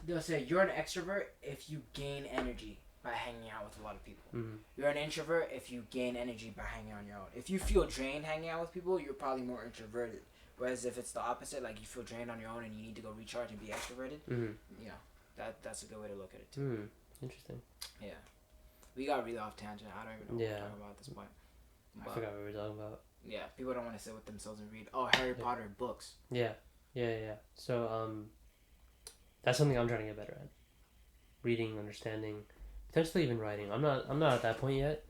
they'll say you're an extrovert if you gain energy by hanging out with a lot of people. You're an introvert if you gain energy by hanging on your own. If you feel drained hanging out with people, you're probably more introverted. Whereas if it's the opposite, like you feel drained on your own and you need to go recharge and be extroverted, you know, that's a good way to look at it too. Interesting. Yeah. We got really off tangent. I don't even know what we're talking about at this point. I forgot what we were talking about. Yeah, people don't want to sit with themselves and read. Oh, Harry Potter books. Yeah. So, that's something I'm trying to get better at. Reading, understanding, potentially even writing. I'm not at that point yet,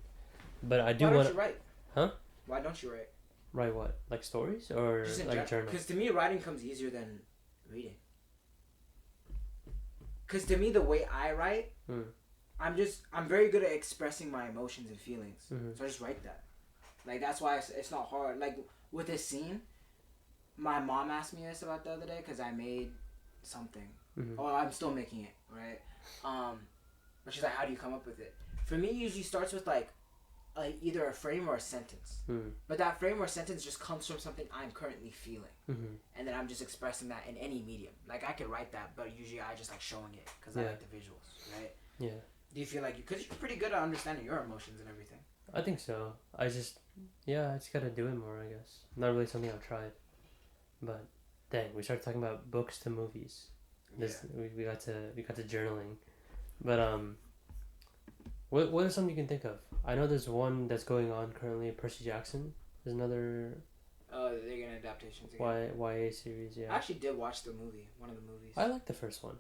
but I do want. Why don't you write? Huh? Why don't you write? Write what? Like stories or like journals? Because to me, writing comes easier than reading. Because to me, the way I write, I'm very good at expressing my emotions and feelings. So I just write that. Like that's why it's not hard. Like with this scene, my mom asked me this about the other day because I made something. Oh, I'm still making it, right? But she's like, how do you come up with it? For me, it usually starts with like either a frame or a sentence. But that frame or sentence just comes from something I'm currently feeling. And then I'm just expressing that in any medium. Like I could write that, but usually I just like showing it because I like the visuals, right? Yeah. Do you feel like because you're pretty good at understanding your emotions and everything? I think so. I just gotta do it more, I guess. Not really something I've tried. But dang, we started talking about books to movies. We got to journaling. But What is something you can think of? I know there's one that's going on currently. Percy Jackson. There's another. Oh, they're getting adaptations again. YA series. Yeah. I actually did watch the movie. One of the movies. I like the first one.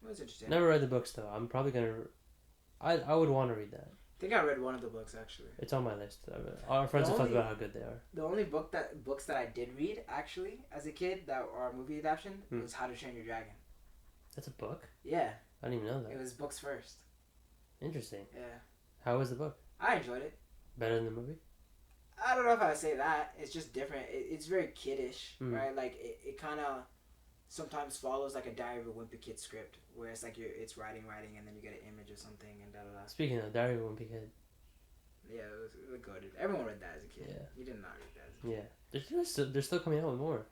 It was interesting. Never read the books though. I'm probably gonna. I would want to read that. I think I read one of the books actually. It's on my list. Our friends have talked about how good they are. The only books that I did read actually as a kid that are movie adaptation was How to Train Your Dragon. That's a book? Yeah. I didn't even know that. It was books first. Interesting. Yeah. How was the book? I enjoyed it. Better than the movie? I don't know if I would say that. It's just different. It's very kiddish, right? Like it kind of sometimes follows like a Diary of a Wimpy Kid script, where it's like it's writing, and then you get an image or something, and da da da. Speaking of Diary of a Wimpy Kid. Yeah, it was goated. Everyone read that as a kid. Yeah. You did not read that as a kid. Yeah. They're still coming out with more.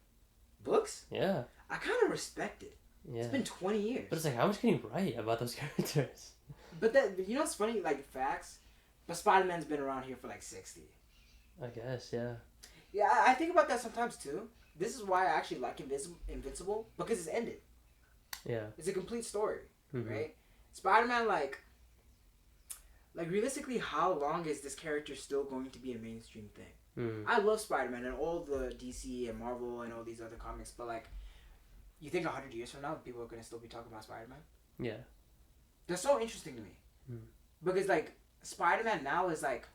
Books? Yeah. I kind of respect it. Yeah. It's been 20 years. But it's like, how much can you write about those characters? But you know what's funny? Like, facts? But Spider-Man's been around here for like 60. I guess, yeah. Yeah, I think about that sometimes too. This is why I actually like Invincible, because it's ended. Yeah. It's a complete story, right? Spider-Man, like realistically, how long is this character still going to be a mainstream thing? I love Spider-Man and all the DC and Marvel and all these other comics, but like, you think 100 years from now, people are going to still be talking about Spider-Man? Yeah. That's so interesting to me. Because, like, Spider-Man now is, like,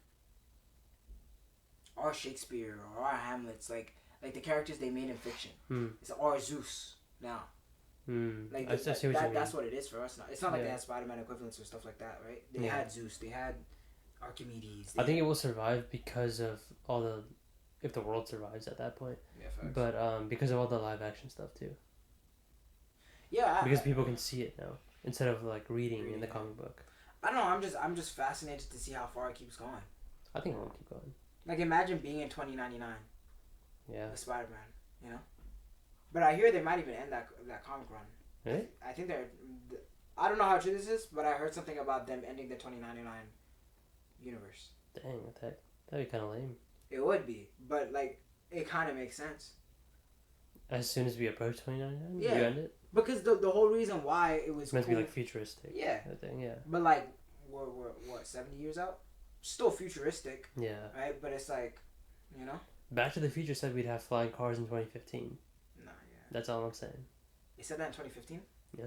our Shakespeare or our Hamlets, like the characters they made in fiction. It's our Zeus now. Like, that's what it is for us now. It's not like they had Spider-Man equivalents or stuff like that, right? They had Zeus. They had Archimedes. I think it will survive because of all the... If the world survives at that point. Yeah, facts. But because of all the live action stuff, too. Yeah. Because people can see it now, instead of, like, reading in the comic book. I don't know. I'm just fascinated to see how far it keeps going. I think it will keep going. Like, imagine being in 2099. Yeah. The Spider-Man, you know? But I hear they might even end that comic run. Really? I think they're... I don't know how true this is, but I heard something about them ending the 2099 universe. Dang, that'd be kind of lame. It would be, but, like, it kind of makes sense. As soon as we approach 2099, yeah. you end it? Because the whole reason why it was it's meant to be, like, futuristic. Yeah. I think, yeah. But, like, we're what, 70 years out? Still futuristic. Yeah. Right? But it's like, you know? Back to the Future said we'd have flying cars in 2015. Nah, yeah. That's all I'm saying. They said that in 2015? Yeah.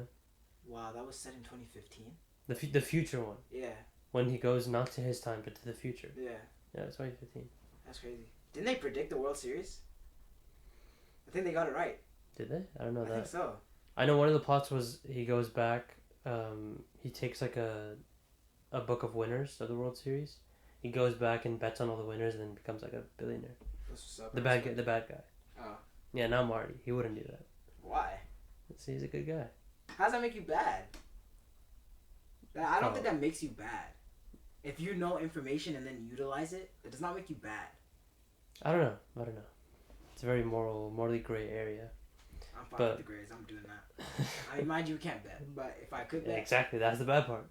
Wow, that was said in 2015? The future one. Yeah. When he goes not to his time, but to the future. Yeah. Yeah, it's 2015. That's crazy. Didn't they predict the World Series? I think they got it right. Did they? I don't know that. I think so. I know one of the plots was he goes back, he takes like a book of winners of the World Series. He goes back and bets on all the winners and then becomes like a billionaire. What's up? The bad guy. Oh. Yeah, not Marty. He wouldn't do that. Why? See, he's a good guy. How does that make you bad? I don't think that makes you bad. If you know information and then utilize it, that does not make you bad. I don't know. It's a very morally gray area. I'm fine with the grays. I'm doing that. I mean, mind you, we can't bet, but if I could bet. Yeah, exactly. That's the bad part.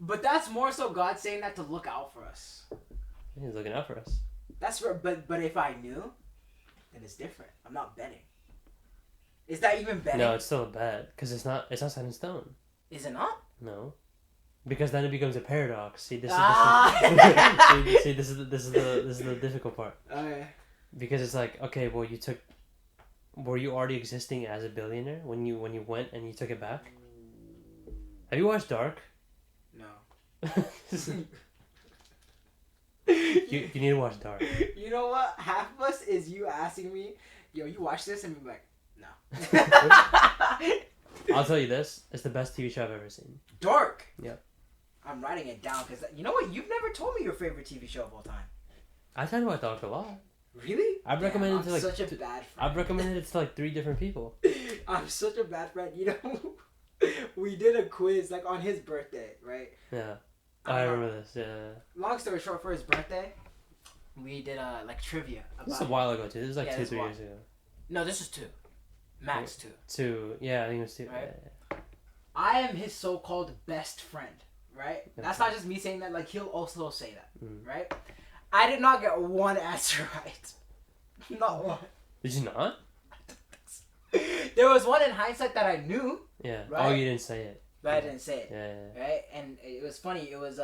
But that's more so God saying that to look out for us. He's looking out for us. That's for, but if I knew, then it's different. I'm not betting. Is that even betting? No, it's still bad because it's not set in stone. Is it not? No, because then it becomes a paradox. See, this is the difficult part. Okay. Because it's like, okay, well, were you already existing as a billionaire when you went and you took it back? Have you watched Dark? No. you need to watch Dark. You know what? Half of us is you asking me, yo, you watch this, and be like, no. I'll tell you this: it's the best TV show I've ever seen. Dark. Yep. I'm writing it down because you know what? You've never told me your favorite TV show of all time. I talk about Dark a lot. Really? I've recommended it to like such a bad friend. I've recommended it to like 3 different people. I'm such a bad friend. You know, we did a quiz like on his birthday, right? Yeah. I remember this. Yeah. Long story short, for his birthday, we did like trivia. This is a while ago too. This is like 2-3 years ago. No, this is 2. Max 2. 2. Yeah, I think it was 2. Right? Yeah. I am his so-called best friend, right? Okay. That's not just me saying that. Like, he'll also say that, right? I did not get one answer right. Not one. Did you not? There was one in hindsight that I knew. Yeah. Right? Oh, you didn't say it. but I didn't say it. Yeah. Right, and it was funny. It was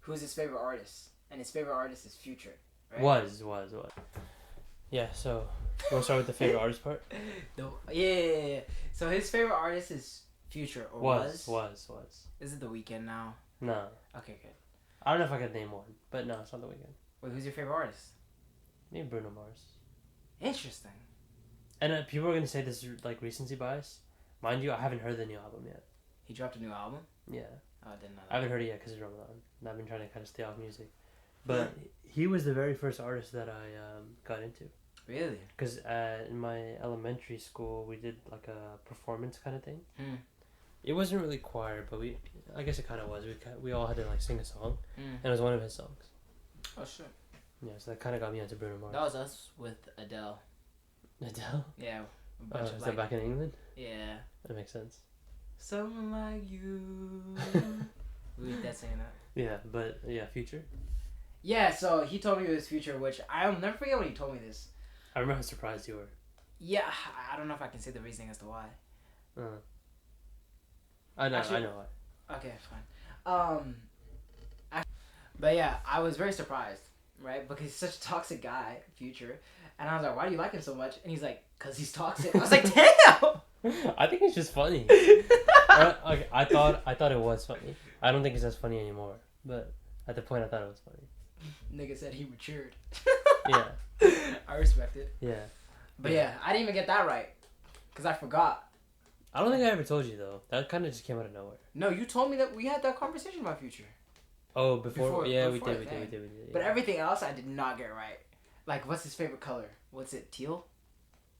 who's his favorite artist, and his favorite artist is Future. Right? Was. Yeah. So, you want to start with the favorite artist part? Yeah. So his favorite artist is Future, or was. Is it The Weeknd now? No. Okay, good. I don't know if I could name one, but no, it's not The Weeknd. Wait, who's your favorite artist? Maybe Bruno Mars. Interesting. And people are gonna say this is like recency bias. Mind you, I haven't heard the new album yet. He dropped a new album? Yeah. Oh, I didn't know that. I haven't heard it yet because it's Ramadan. And I've been trying to kind of stay off music. But he was the very first artist that I got into. Really? Because in my elementary school, we did like a performance kind of thing. It wasn't really choir, but I guess it kind of was. We all had to like sing a song. And it was one of his songs. Oh, sure. Yeah, so that kind of got me into Bruno Mars. That was us with Adele. Adele? Yeah. A bunch of is that back in England? Yeah. That makes sense. Someone like you. We that saying that. Yeah, but yeah, Future. Yeah, so he told me it was Future, which I'll never forget when he told me this. I remember how surprised you were. Yeah, I don't know if I can say the reasoning as to why. I know why. Okay, fine. But yeah, I was very surprised, right? Because he's such a toxic guy, Future. And I was like, why do you like him so much? And he's like, because he's toxic. I was like, damn! I think it's just funny. Okay, I thought it was funny. I don't think it's as funny anymore. But at the point, I thought it was funny. Nigga said he matured. Yeah. I respect it. Yeah. But yeah, I didn't even get that right. Because I forgot. I don't think I ever told you, though. That kind of just came out of nowhere. No, you told me that we had that conversation about Future. Oh, before we did. Yeah. But everything else I did not get right. Like, what's his favorite color? What's it, teal?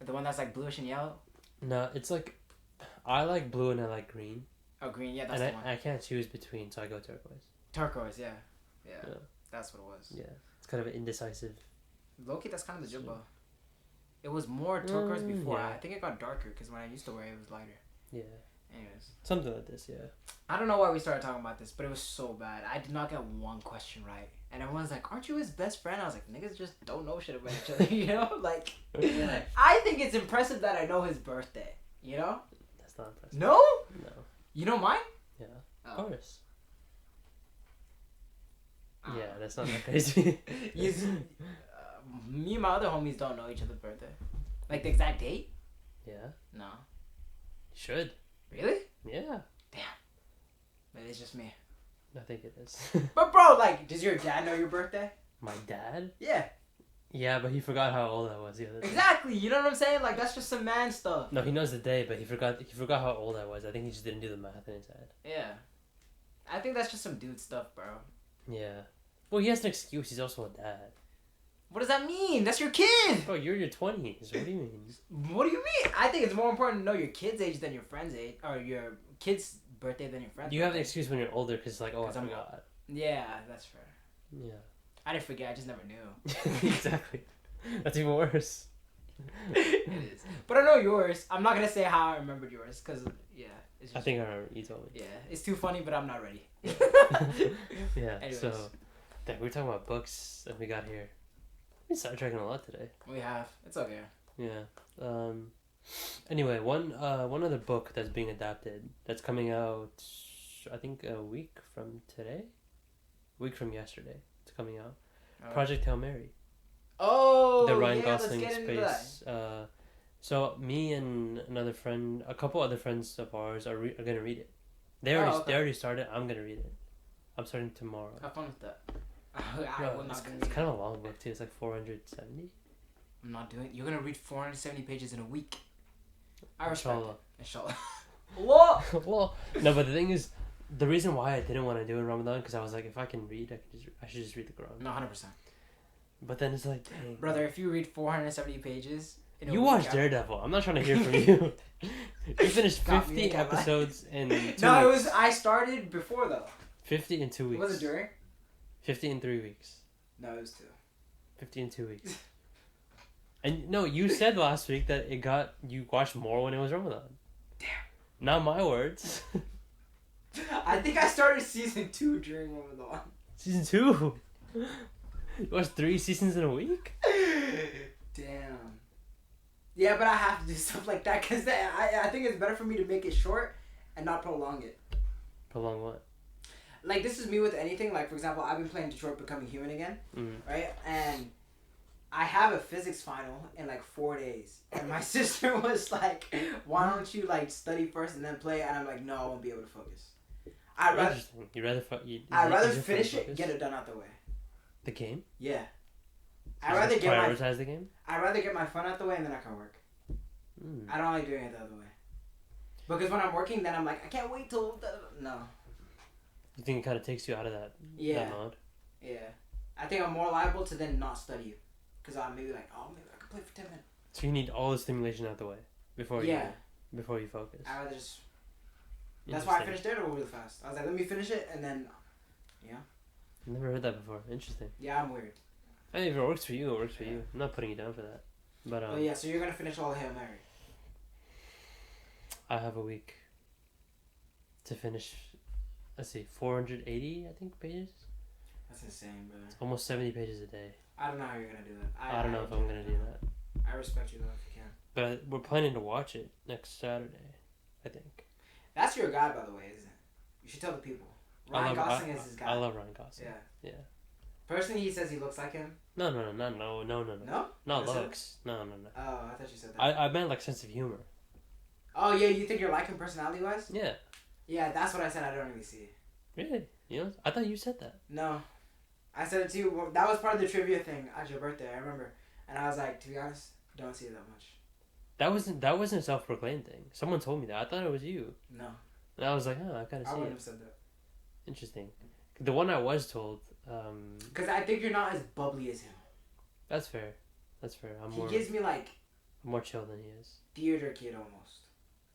Or the one that's like bluish and yellow? No, it's like, I like blue and I like green. Oh, green, yeah, that's and the one. I can't choose between, so I go turquoise. Turquoise, yeah. That's what it was. Yeah, it's kind of an indecisive. Low-key, that's kind of the jibba. It was more turquoise before. Yeah. I think it got darker because when I used to wear it, it was lighter. Yeah. Anyways. Something like this, yeah. I don't know why we started talking about this, but it was so bad. I did not get one question right. And everyone's like, aren't you his best friend? I was like, niggas just don't know shit about each other, you know? Like, I think it's impressive that I know his birthday, you know? That's not impressive. No? No. You know mine? Yeah. Oh. Of course. Yeah, that's not that crazy. Me and my other homies don't know each other's birthday. Like the exact date? Yeah. No. You should. Really? Yeah. Damn. But it's just me. I think it is. But bro, like, does your dad know your birthday? My dad? Yeah. Yeah, but he forgot how old I was the other day. Exactly. You know what I'm saying? Like, that's just some man stuff. No, he knows the day, but he forgot how old I was. I think he just didn't do the math in his head. Yeah. I think that's just some dude stuff, bro. Yeah. Well, he has an excuse. He's also a dad. What does that mean? That's your kid! Bro, you're in your 20s. What do you mean? What do you mean? I think it's more important to know your kid's age than your friend's age. Or your kid's birthday than your friend's You have an birthday. excuse when you're older because, like, oh, I forgot. Yeah, that's fair. Yeah. I didn't forget. I just never knew. Exactly. That's even worse. It is. But I know yours. I'm not going to say how I remembered yours because, yeah. It's just, I think I remember. You told me. Yeah. It's too funny, but I'm not ready. Yeah. Anyways. So, we were talking about books and we got here. We started tracking a lot today. We have. It's okay. Yeah. Anyway, one other book that's being adapted that's coming out, I think a week from today, a week from yesterday. It's coming out. Project Hail Mary. Oh, the Ryan yeah, Gosling let's get into space. So me and another friend, a couple other friends of ours are gonna read it. They already started. I'm gonna read it. I'm starting tomorrow. Have fun with that. It's kind of a long book too. It's like 470. I'm not doing it. You're gonna read 470 pages in a week. I respect it. Inshallah. Well, no, but the thing is, the reason why I didn't want to do it in Ramadan because I was like, if I can read, I should just read the Quran. No, 100%. But then it's like, dang. Brother, if you read 470 pages in a you week, watched Daredevil. I'm not trying to hear from you. You finished 50 episodes in 2 weeks. No, I started before though. 50 in 2 weeks. Was it during? 50 in 3 weeks. No, it was 2. 50 in 2 weeks. And no, you said last week that you watched more when it was Ramadan. Damn. Not my words. I think I started season 2 during Ramadan. Season 2? You watched 3 seasons in a week? Damn. Yeah, but I have to do stuff like that because I think it's better for me to make it short and not prolong it. Prolong what? Like, this is me with anything. Like, for example, I've been playing Detroit Becoming Human again, right? And I have a physics final in like 4 days. And my sister was like, why don't you like study first and then play? And I'm like, no, I won't be able to focus. I'd rather finish it, get it done out the way. The game? Yeah. I'd rather prioritize the game? I'd rather get my fun out the way and then I can work. I don't like doing it the other way. Because when I'm working, then I'm like, I can't wait till... No. You think it kind of takes you out of that mode? Yeah. I think I'm more liable to then not study. Because I'm maybe like, oh, maybe I could play for 10 minutes. So you need all the stimulation out the way before you focus. I rather just... That's why I finished Daredevil really fast. I was like, let me finish it, and then... Yeah. I've never heard that before. Interesting. Yeah, I'm weird. I mean, if it works for you, it works for you. I'm not putting you down for that. But oh, yeah, so you're going to finish all of Hail Mary. I have a week to finish, let's see, 480, I think, pages? That's insane, brother. It's almost 70 pages a day. I don't know how you're going to do that. I don't know if I'm going to do that. I respect you, though, if you can. But we're planning to watch it next Saturday, I think. That's your guy, by the way, isn't it? You should tell the people. Ryan Gosling is his guy. I love Ryan Gosling. Yeah. Personally, he says he looks like him. No. No? Not looks. No. Oh, I thought you said that. I meant like sense of humor. Oh, yeah, you think you're like him personality-wise? Yeah. Yeah, that's what I said I don't really see. Really? You know? I thought you said that. No. I said it to you. Well, that was part of the trivia thing at your birthday, I remember. And I was like, to be honest, don't see it that much. That wasn't a self-proclaimed thing. Someone told me that. I thought it was you. No. And I was like, oh, I kind of see it. I wouldn't have said that. Interesting. The one I was told... Because I think you're not as bubbly as him. That's fair. He gives me like... I'm more chill than he is. Theater kid almost.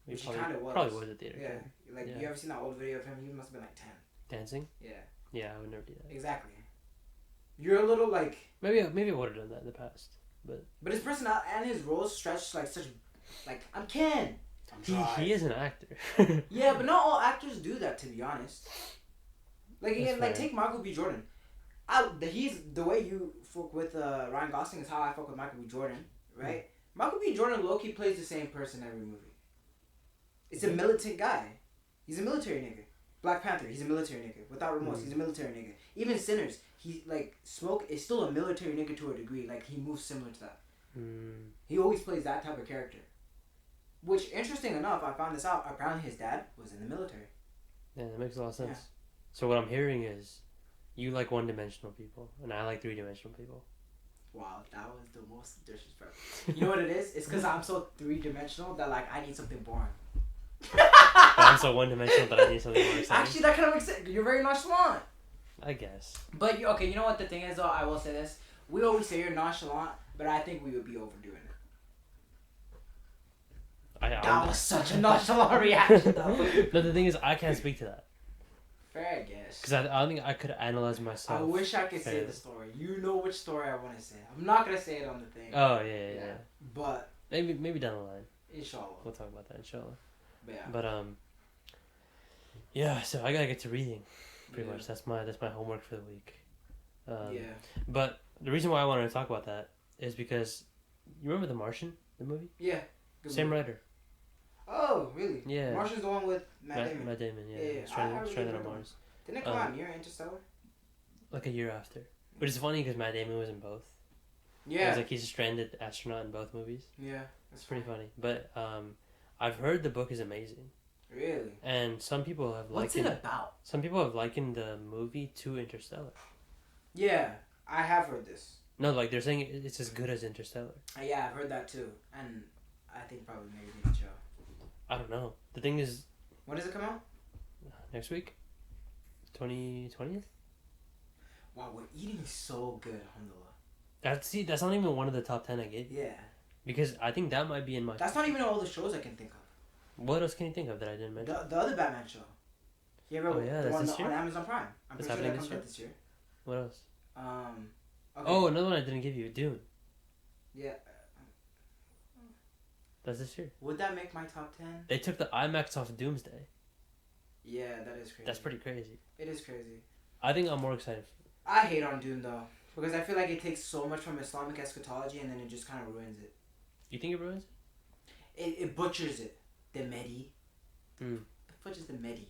Which he kind of was. Probably was a theater kid. Like, you ever seen that old video of him? He must have been like 10. Dancing? Yeah. Yeah, I would never do that. Exactly. You're a little like... Maybe I would have done that in the past. But his personality and his roles stretch like such... Like, I'm Ken. He is an actor. Yeah, but not all actors do that, to be honest. Like, again, like, take Michael B. Jordan. He's the way you fuck with Ryan Gosling is how I fuck with Michael B. Jordan, right? Michael B. Jordan low-key plays the same person every movie. It's a militant guy. He's a military nigga. Black Panther, he's a military nigga. Without Remorse, he's a military nigga. Even Sinners, he like Smoke is still a military nigga to a degree. Like he moves similar to that. He always plays that type of character. Which, interesting enough, I found this out. Apparently, his dad was in the military. Yeah, that makes a lot of sense. Yeah. So what I'm hearing is, you like one-dimensional people, and I like three-dimensional people. Wow, that was the most disrespectful. You know what it is? It's because I'm so three-dimensional that like I need something boring. I'm so one-dimensional that I need something more exciting. Actually, that kind of makes sense. You're very nonchalant. I guess. But okay, you know what the thing is though? I will say this: we always say you're nonchalant, but I think we would be overdoing it. That was such a nonchalant reaction, though. No, the thing is, I can't speak to that. Fair, I guess. Because I don't think I could analyze myself. I wish I could say the story. You know which story I want to say. I'm not gonna say it on the thing. Oh yeah. But maybe down the line. Inshallah. We'll talk about that, inshallah. Yeah. But yeah. So I gotta get to reading. Pretty much. That's my homework for the week. But the reason why I wanted to talk about that is because you remember The Martian, the movie? Yeah. Same writer. Oh, really? Yeah. Martian's the one with Matt Damon. Matt Damon, yeah. Stranded on Mars. Didn't it come out near Interstellar? Like a year after. Which is funny because Matt Damon was in both. Yeah. It was like he's a stranded astronaut in both movies. Yeah. That's pretty funny. But I've heard the book is amazing. Really? And some people have What's it about? Some people have likened the movie to Interstellar. Yeah, I have heard this. No, like they're saying it's as good as Interstellar. Yeah, I've heard that too. And I think probably maybe need to show. I don't know. The thing is... When does it come out? Next week? 20th? Wow, we're eating so good, alhamdulillah. That's not even one of the top 10 I gave you. Yeah. Because I think that might be in my... That's not even all the shows I can think of. What else can you think of that I didn't mention? The other Batman show. Yeah, bro. Oh, yeah, the one this year? on Amazon Prime. I'm That's pretty sure that happening comes this year? out this year. What else? Okay. Oh, another one I didn't give you. Dune. Yeah. That's this year. Would that make my top 10? They took the IMAX off Doomsday. Yeah, that is crazy. That's pretty crazy. It is crazy. I think I'm more excited. I hate on Dune though. Because I feel like it takes so much from Islamic eschatology and then it just kind of ruins it. You think it ruins it? It butchers it. The Mehdi. Mm. The fudge is the Mehdi.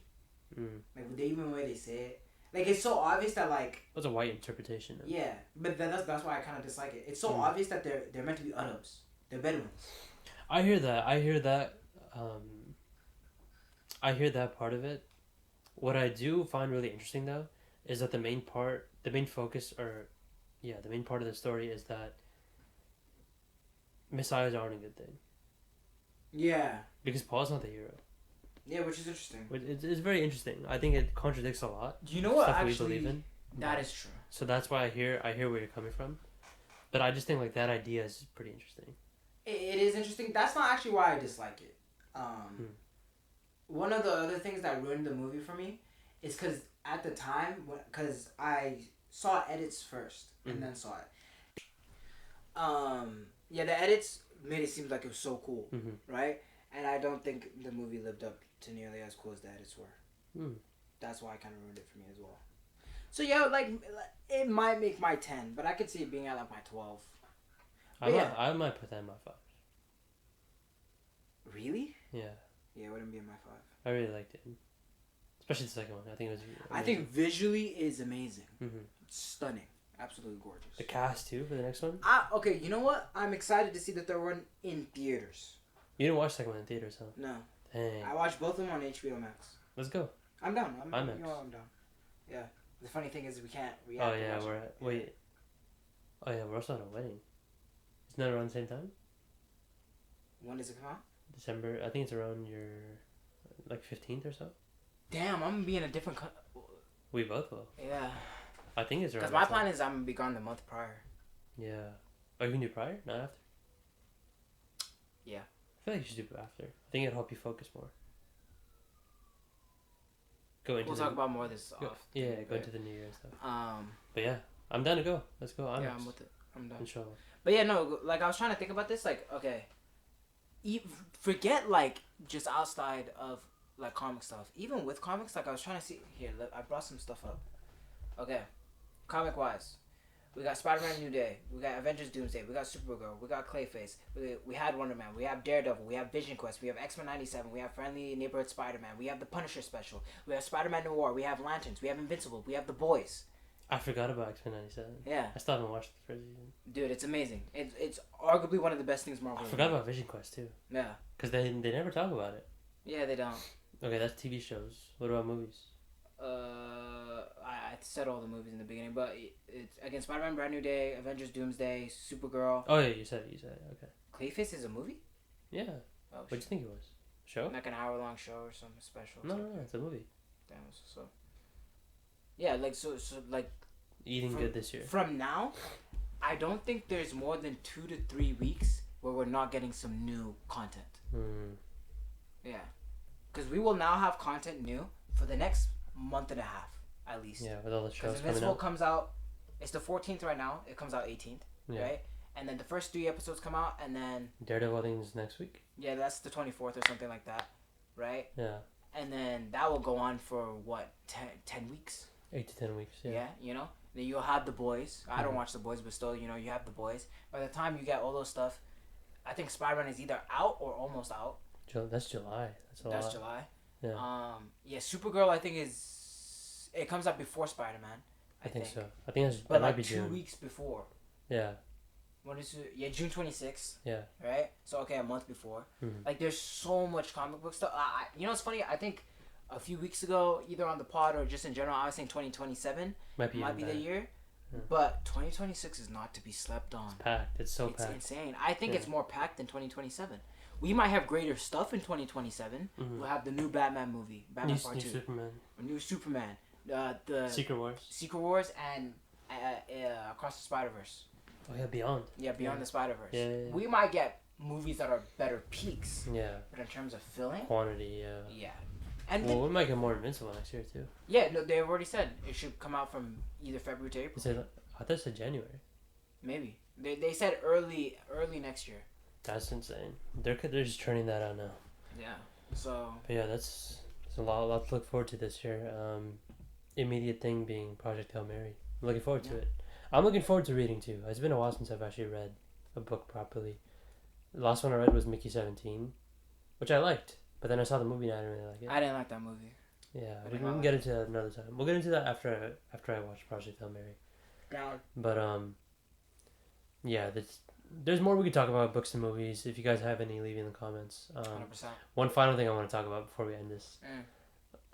Like they even the way they say it, like it's so obvious that like. That's a white interpretation. Yeah, but that's why I kind of dislike it. It's so obvious that they're meant to be Arabs. They're Bedouins. I hear that. I hear that part of it. What I do find really interesting though is that the main part of the story is that missiles aren't a good thing. Yeah. Because Paul's not the hero. Yeah, which is interesting. It's very interesting. I think it contradicts a lot. Do you know what stuff actually? we believe in. That is true. So that's why I hear where you're coming from, but I just think like that idea is pretty interesting. It is interesting. That's not actually why I dislike it. One of the other things that ruined the movie for me is because at the time, because I saw edits first and then saw it. Yeah, the edits made it seem like it was so cool, right? And I don't think the movie lived up to nearly as cool as the edits were. That's why it kind of ruined it for me as well. So yeah, like it might make my 10, but I could see it being at like my 12. I might put that in my 5. Really? Yeah. Yeah, it wouldn't be in my 5. I really liked it, especially the second one. I think it was. Amazing. I think visually is amazing. Stunning, absolutely gorgeous. The cast too for the next one. Okay, you know what? I'm excited to see the third one in theaters. You didn't watch the second one in theaters, huh? No. Dang. I watched both of them on HBO Max. Let's go. I'm down. I'm down. Yeah. The funny thing is we can't. Oh yeah, wait. Oh yeah, we're also at a wedding. Isn't that around the same time? When does it come out? December. I think it's around your, like 15th or so. Damn, I'm gonna be in a different. We both will. Yeah. I think it's around. Because my plan is I'm gonna be gone the month prior. Yeah. Oh, you can do prior, not after. Yeah. I feel like you should do after. I think it'll help you focus more. We'll talk about more of this off. Yeah, go into the New Year and stuff. But yeah, I'm down to go. Let's go. I'm with it. I'm done. Inshallah. But yeah, no, like I was trying to think about this. Like, okay, forget like just outside of like comic stuff. Even with comics, like I was trying to see here. I brought some stuff up. Okay, comic wise, we got Spider-Man New Day. We got Avengers Doomsday. We got Supergirl. We got Clayface. We had Wonder Man. We have Daredevil. We have Vision Quest. We have X-Men 97. We have Friendly Neighborhood Spider-Man. We have the Punisher special. We have Spider-Man Noir. We have Lanterns. We have Invincible. We have The Boys. I forgot about X-Men 97. Yeah. I still haven't watched the first season. Dude, it's amazing. It's arguably one of the best things Marvel. I forgot about Vision Quest too. Yeah. Because they never talk about it. Yeah, they don't. Okay, that's TV shows. What about movies? I said all the movies in the beginning, but it's again Spider-Man Brand New Day, Avengers Doomsday, Supergirl. Oh yeah, you said it. Okay. Clayface is a movie? Yeah. Oh, what do you think it was? Show? Like an hour-long show or something special? No, it's a movie. Damn, so. Yeah, like so like. Eating good this year. From now, I don't think there's more than 2 to 3 weeks where we're not getting some new content. Yeah, because we will now have content new for the next month and a half at least. Yeah, with all the shows coming out. Invincible comes out. It's the 14th right now. It comes out 18th, right? And then the first 3 episodes come out, and then Daredevil I think is next week. Yeah, that's the 24th or something like that, right? Yeah. And then that will go on for what 10 weeks. 8 to 10 weeks. Yeah, you know. Then you'll have The Boys. I don't watch The Boys, but still, you know, you have The Boys. By the time you get all those stuff, I think Spider-Man is either out or almost out. That's July. That's July. Yeah. Yeah, Supergirl I think it comes out before Spider-Man. I think so. I think that but might like be 2 June. weeks before. Yeah. When is it? Yeah, June 26th. Yeah. Right? So okay, a month before. Like there's so much comic book stuff. You know what's funny? I think a few weeks ago, either on the pod or just in general, I was saying 2027 might be the year. Yeah. But 2026 is not to be slept on. It's packed. It's packed. It's insane. I think it's more packed than 2027. We might have greater stuff in 2027. We'll have the new Batman movie, Batman Part 2. New Superman. The Secret Wars and Across the Spider-Verse. Oh yeah, Beyond. Yeah, Beyond the Spider-Verse. Yeah. We might get movies that are better peaks. Yeah. But in terms of filling? Quantity, yeah. Yeah. And we might get more Invincible next year too. Yeah, no, they've already said it should come out from either February to April. I thought it said January. Maybe. They said early next year. That's insane. They're just turning that out now. Yeah. So. But yeah, that's a lot to look forward to this year. Immediate thing being Project Hail Mary. I'm looking forward to it. I'm looking forward to reading too. It's been a while since I've actually read a book properly. The last one I read was Mickey 17, which I liked. But then I saw the movie and I didn't really like it. I didn't like that movie. Yeah, we can get into that another time. We'll get into that after I watch Project Hail Mary. Down. But yeah, there's more we could talk about, books and movies. If you guys have any, leave in the comments. 100%. One final thing I want to talk about before we end this.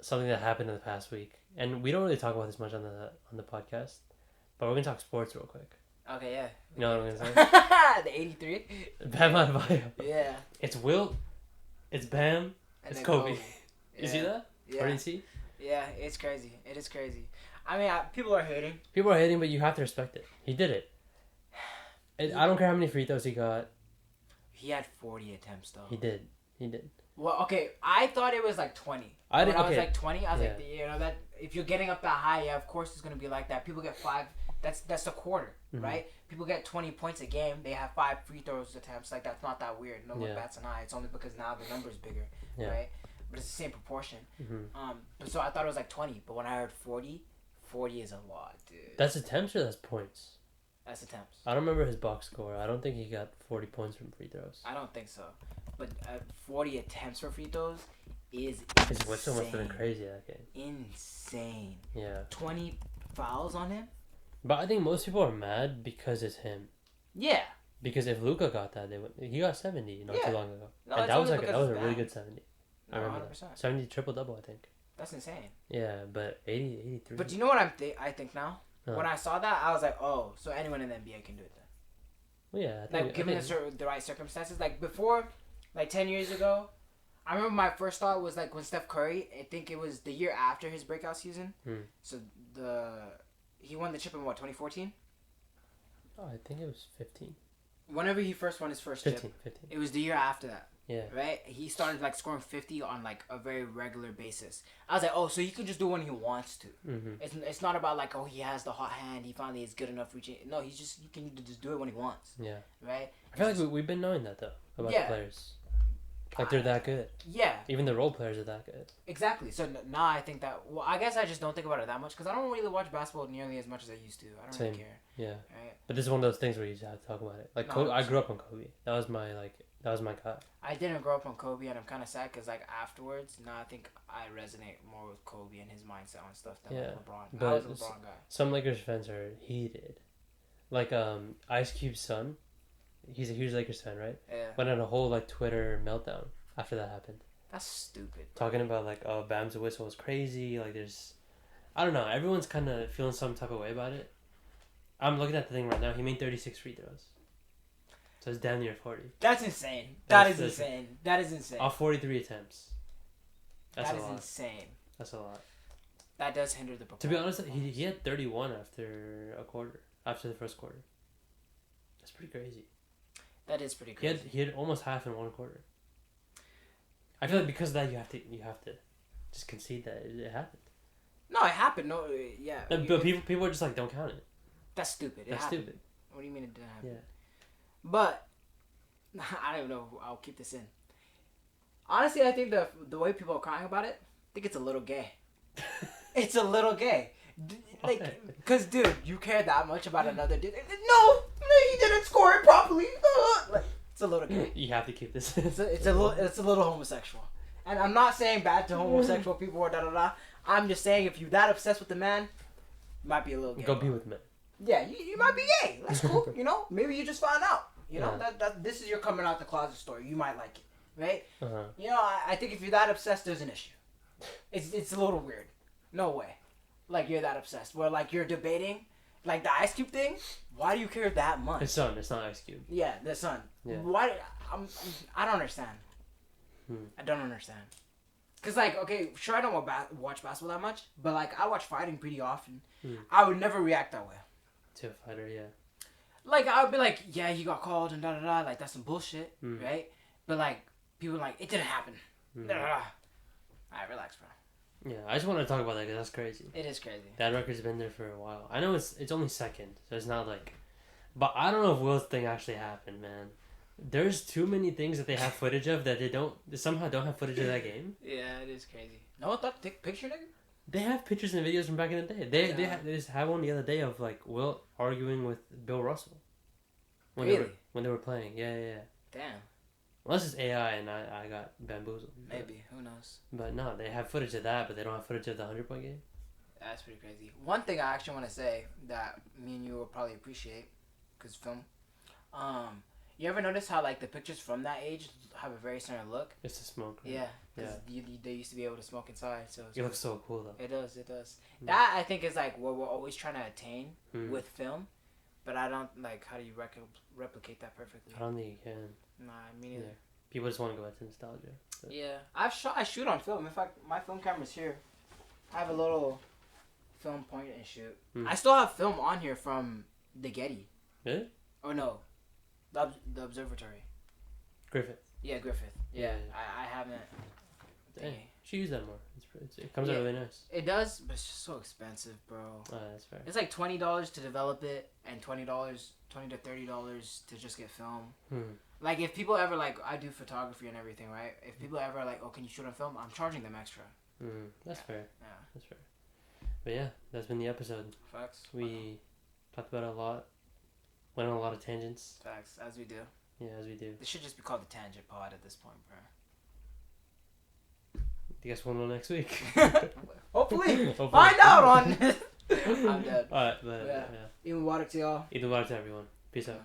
Something that happened in the past week, and we don't really talk about this much on the podcast, but we're gonna talk sports real quick. Okay, yeah. You know what I'm gonna say? The 83. Bam Adebayo. Yeah. It's Wilt. It's Bam. And it's then Kobe. Yeah. You see that? Yeah. Or did you see? Yeah, it's crazy. It is crazy. I mean, people are hating. People are hating, but you have to respect it. He did it. I don't care how many free throws he got. He had 40 attempts though. He did. Well, okay, I thought it was like 20. I was like 20, I was like, you know, that if you're getting up that high, yeah, of course it's gonna be like that. People get 5. That's a quarter, right? People get 20 points a game. They have 5 free throws attempts. Like that's not that weird. No one bats an eye. It's only because now the number's bigger, right? But it's the same proportion. But so I thought it was like 20. But when I heard 40 is a lot, dude. That's attempts or that's points? That's attempts. I don't remember his box score. I don't think he got 40 points from free throws. I don't think so. But 40 attempts for free throws is His whistle must have been crazy that game. Insane. Yeah. 20 fouls on him? But I think most people are mad because it's him. Yeah. Because if Luka got that, he got 70 not too long ago. No, and that was a really good 70. No, I remember 100%. that. 70 triple-double, I think. That's insane. Yeah, but 83. But do you know what I think now? When I saw that, I was like, oh, so anyone in the NBA can do it then. Well, yeah. Like, given the right circumstances. Like, before, like 10 years ago, I remember my first thought was like when Steph Curry, I think it was the year after his breakout season. So he won the chip in what, 2014? Oh, I think it was 15. Whenever he first won his first 15. it was the year after that. Yeah. Right? He started like scoring 50 on like a very regular basis. I was like, oh, so he could just do it when he wants to. It's not about like, oh, he has the hot hand, he finally is good enough reaching. No, he can just do it when he wants. Yeah. Right? I feel like we've been knowing that though about the players. Like they're that good. Yeah. Even the role players are that good. Exactly. So now I think that, well, I guess I just don't think about it that much because I don't really watch basketball nearly as much as I used to. I don't really care. Yeah. Right? But this is one of those things where you just have to talk about it. Like No, I grew up on Kobe. That was my guy. I didn't grow up on Kobe, and I'm kind of sad because like afterwards, now I think I resonate more with Kobe and his mindset on stuff than like LeBron. But I was a LeBron guy. Some Lakers fans are heated. Like Ice Cube's son, he's a huge Lakers fan, right? Yeah. Went on a whole like Twitter meltdown after that happened. That's stupid. Talking about like, oh, Bam's whistle was crazy. Like I don't know. Everyone's kind of feeling some type of way about it. I'm looking at the thing right now. He made 36 free throws. So it's damn near 40. That's insane. That is insane. Off 43 attempts. That's that a is lot. insane. That's a lot. That does hinder the performance. To be honest, he had 31 after a quarter. After the first quarter. That's pretty crazy. That is pretty crazy. He had almost half in one quarter. I feel like because of that you have to just concede that it happened. No, it happened. No, yeah. But people are just like, don't count it. That's stupid. That's stupid. What do you mean it didn't happen? Yeah. But I don't know. I'll keep this in. Honestly, I think the way people are crying about it, I think it's a little gay. It's a little gay. Like, cause dude, you care that much about another dude? No, he didn't score it properly. Like, it's a little gay. You have to keep this. It's a little homosexual. And I'm not saying bad to homosexual people or da da da. I'm just saying if you're that obsessed with the man, you might be a little gay. Go be with men. Yeah, you might be gay. That's cool. You know, maybe you just found out. You know, that this is your coming out the closet story. You might like it, right? You know, I think if you're that obsessed, there's an issue. It's a little weird. No way. Like you're that obsessed. Where like you're debating, like the Ice Cube thing. Why do you care that much? His son. It's not Ice Cube. Yeah, the son. Yeah. Why? I don't understand. I don't understand. Cause like, okay, sure, I don't watch basketball that much, but like I watch fighting pretty often. I would never react that way. To a fighter, yeah. Like I would be like, yeah, he got called and da da da. Like that's some bullshit, right? But like people are like, it didn't happen. Da, da, da. Alright, relax, bro. Yeah, I just want to talk about that because that's crazy. It is crazy. That record's been there for a while. I know it's only second, so it's not like... But I don't know if Will's thing actually happened, man. There's too many things that they have footage of that they somehow don't have footage of that game. Yeah, it is crazy. No one thought to take a picture, nigga? They have pictures and videos from back in the day. They just had one the other day of like Will arguing with Bill Russell. When really? When they were playing. Yeah. Damn. Unless it's AI and I got bamboozled. Maybe. Who knows? But no, they have footage of that, but they don't have footage of the 100-point game. That's pretty crazy. One thing I actually want to say that me and you will probably appreciate, because film. You ever notice how like the pictures from that age have a very certain look? It's the smoke. Right? Yeah. Because they used to be able to smoke inside, so it looks so cool though. It does. It does. That I think is like what we're always trying to attain with film, but I don't like. How do you replicate that perfectly? I don't think you can. Nah, me neither. Yeah. People just want to go back to nostalgia. But. Yeah, I shoot on film. In fact, my film camera's here. I have a little film point and shoot. I still have film on here from the Getty. Really? Or no, the observatory. Griffith. Yeah, Griffith. Yeah. I haven't. Dang. She used that more. It comes out really nice. It does, but it's just so expensive, bro. Oh, that's fair. It's like $20 to develop it, and $20 to $30 to just get film. Like if people ever like, I do photography and everything, right? If people ever like, oh, can you shoot on film? I'm charging them extra. That's fair. Yeah, that's fair. But yeah, that's been the episode. Facts. We talked about it a lot. Went on a lot of tangents. Facts, as we do. Yeah, as we do. This should just be called the Tangent Pod at this point, bro. You guys want to know next week? Hopefully. Find out on. I'm dead. Alright, but yeah. Even water to y'all. Even water to everyone. Peace out.